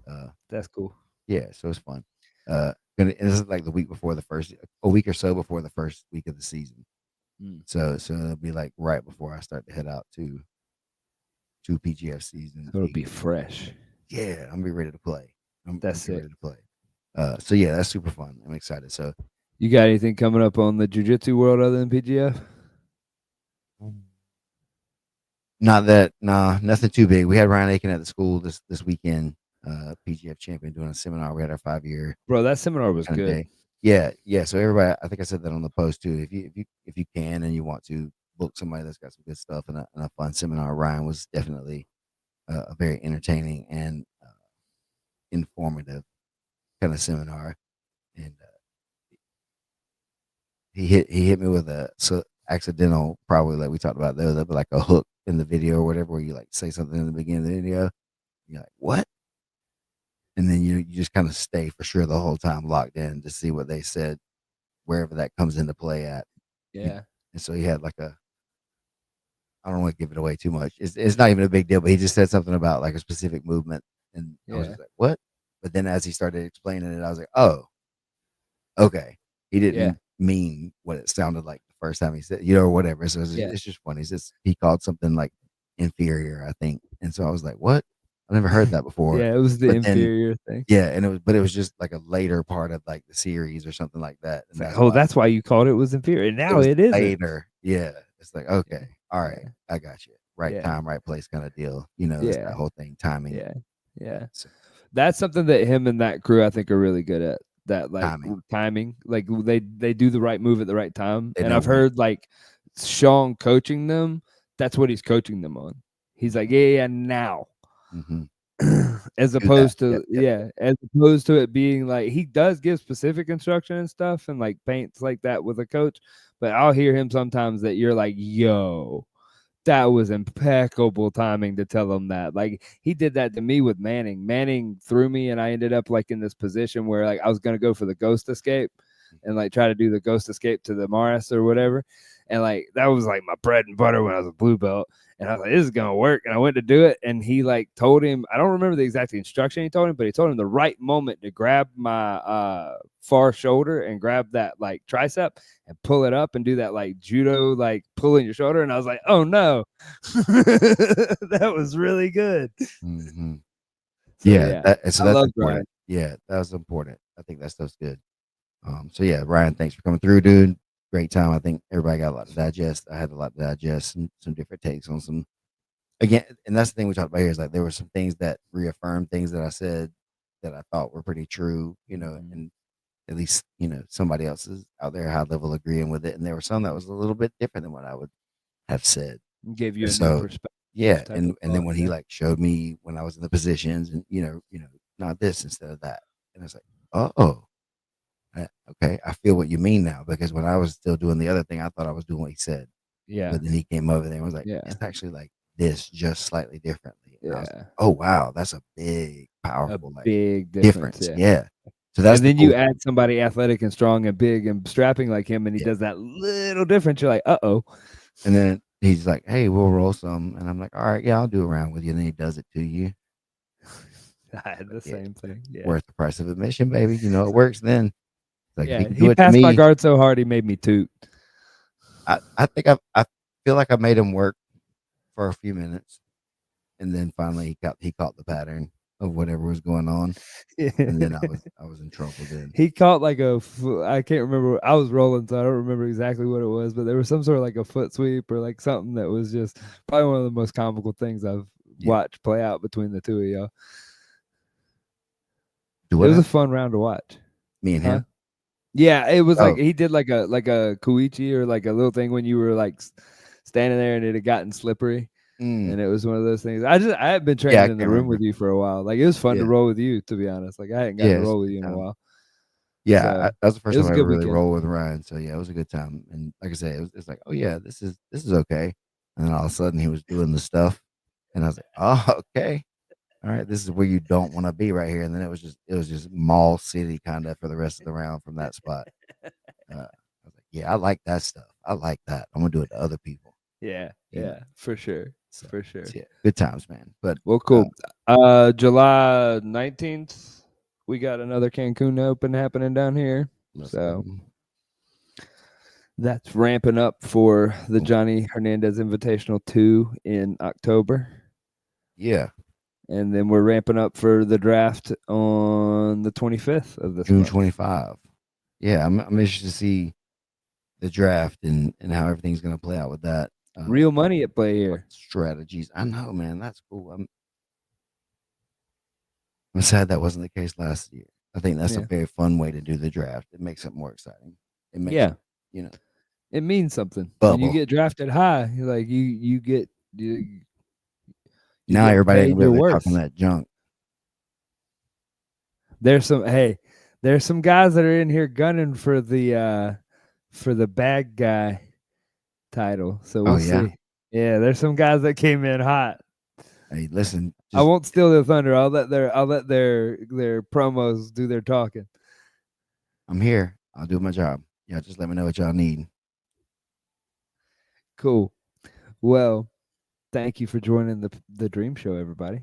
Uh, That's cool. yeah, so it's fun. And this is like the week before a week or so before the first week of the season. Mm. So it'll be like right before I start to head out to PGF season So it'll 8. be fresh. Yeah, I'm gonna be ready to play. I'm That's be sick. ready to play. So yeah, that's super fun. I'm excited. So You got anything coming up on the jiu-jitsu world other than PGF? not that, nah, nothing too big. We had Ryan Aiken at the school this weekend, PGF champion doing a seminar. We had our 5 year Bro, that seminar was kind of good. day. Yeah, yeah. So everybody, I think I said that on the post too. If you can and you want to book somebody that's got some good stuff and a fun seminar, Ryan was definitely a very entertaining and informative kind of seminar. And he hit me with a accidental, probably like we talked about there, there'll be like a hook in the video or whatever, where you like say something in the beginning of the video, you're like, what? And then you just kind of stay for sure the whole time locked in to see what they said wherever that comes into play at. You, Yeah. and so he had like a, I don't want to give it away too much. It's not even a big deal, but he just said something about like a specific movement, and I was Yeah. just like, what? But then as he started explaining it, I was like, oh, okay. He Yeah. didn't mean what it sounded like the first time he said, or whatever. So Yeah. it's just funny. It's just he called something like inferior, I think. And so I was like, what? I've never heard that before. Yeah. It was the But then inferior thing. yeah, and it was just like a later part of like the series or something like that. It's And like, that's oh, why that's why you called it was inferior. it Now was it isn't. later. Yeah. It's like, Yeah. okay, all right, Yeah. I got you. Right Yeah. time, right place kind of deal. It's that Yeah. whole thing, timing. Yeah. Yeah. So That's something that him and that crew I think are really good at. That like timing. timing, like they do the right move at the right time. They And know I've when. heard like Sean coaching them. That's what he's coaching them on. He's like, yeah, yeah, now. Mm-hmm. As Do that. opposed Yep, to yep, yep. as opposed to it being like he does give specific instruction and stuff and like paints like that with a coach, but I'll hear him sometimes that you're like, yo, that was impeccable timing to tell him that. Like he did that to me with Manning. Manning threw me and I ended up like in this position where like I was gonna go for the ghost escape and like try to do the ghost escape to the Morris or whatever. And like that was like my bread and butter when I was a blue belt. And I was like, this is gonna work. And I went to do it. And he like told him, I don't remember the exact instruction he told him, but he told him the right moment to grab my far shoulder and grab that like tricep and pull it up and do that like judo, like pulling your shoulder. And I was like, oh no. That was really good. Mm-hmm. So Yeah, yeah. so I that's love Ryan. important. Yeah, that was important. I think that stuff's good. So yeah, Ryan, thanks for coming through, dude. Great time. I think everybody got a lot to digest. I had a lot to digest, and some different takes on some, again, and that's the thing we talked about here is like there were some things that reaffirmed things that I said that I thought were pretty true, and at least, somebody else is out there high level agreeing with it. And there were some that was a little bit different than what I would have said. Gave you And a new so perspective yeah, type and of then thought. when he Yeah. like showed me when I was in the positions and not this instead of that. And it's like, oh, okay, I feel what you mean now, because when I was still doing the other thing, I thought I was doing what he said. Yeah. But then he came over there and was like, Yeah. it's actually like this, just slightly differently. And I was like, Yeah. oh wow, that's a big, A powerful like big difference. difference. Yeah. Yeah. So that's And the then cool you thing. add somebody athletic and strong and big and strapping like him, and he Yeah. does that little difference. You're like, uh-oh. And then he's like, hey, we'll roll some. And I'm like, all right, yeah, I'll do a round with you. And then he does it to you. I had the Yeah, same thing. Yeah. worth the price of admission, baby. It works then. Like if he Yeah. can He do it to passed my me, guard so hard he made me toot. I think I feel like I made him work for a few minutes, and then finally he caught the pattern of whatever was going on, and then I was in trouble then. He caught like I can't remember. I was rolling, so I don't remember exactly what it was, but there was some sort of like a foot sweep or like something that was just probably one of the most comical things I've Yeah. watched play out between the two of y'all. Do It what was now? a fun round to watch. Me and Huh? him? Yeah, it was like Oh, he did like a kuichi or like a little thing when you were like standing there and it had gotten slippery. mm, And it was one of those things. I had been yeah, training I in the can't room remember. with you for a while. Like it was fun to Yeah, roll with you, to be honest. Like I hadn't gotten yeah, to it's a roll with good you in a time. while. Yeah, So that was the it first was time a I good ever really weekend. rolled with Ryan. So yeah, it was a good time. And like I said, it's like, oh yeah, this is okay. And then all of a sudden he was doing the stuff, and I was like, oh okay, all right, this is where you don't want to be right here. And then it was just mall city kind of for the rest of the round from that spot. I was like, yeah, I like that stuff. I like that. I'm gonna do it to other people. Yeah, You know. yeah, for sure. So, For sure. so yeah, good times, man. But Well, uh, cool. July 19th, we got another Cancun Open happening down here. let's So go. that's ramping up for the Cool. Johnny Hernandez Invitational 2 in October. Yeah, And then we're ramping up for the draft on the 25th of this June month. 25. Yeah, I'm interested to see the draft and how everything's gonna play out with that. Real money at play What here. strategies? I know, man. That's cool. I'm sad that wasn't the case last year. I think that's a Yeah. very fun way to do the draft. It makes it more exciting. It makes Yeah. it, you know, It means something. When you bubble. get drafted high, you're like you Now get everybody ain't paid gonna be your over there talking worth. that junk. There's some guys that are in here gunning for the bad guy title. So Oh we'll yeah. see. Yeah, there's some guys that came in hot. Hey, listen, I just won't steal their thunder. I'll let their promos do their talking. I'm here. I'll do my job. Yeah, just let me know what y'all need. Cool. Well, thank you for joining the Dream Show, everybody.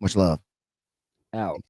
Much love. Out.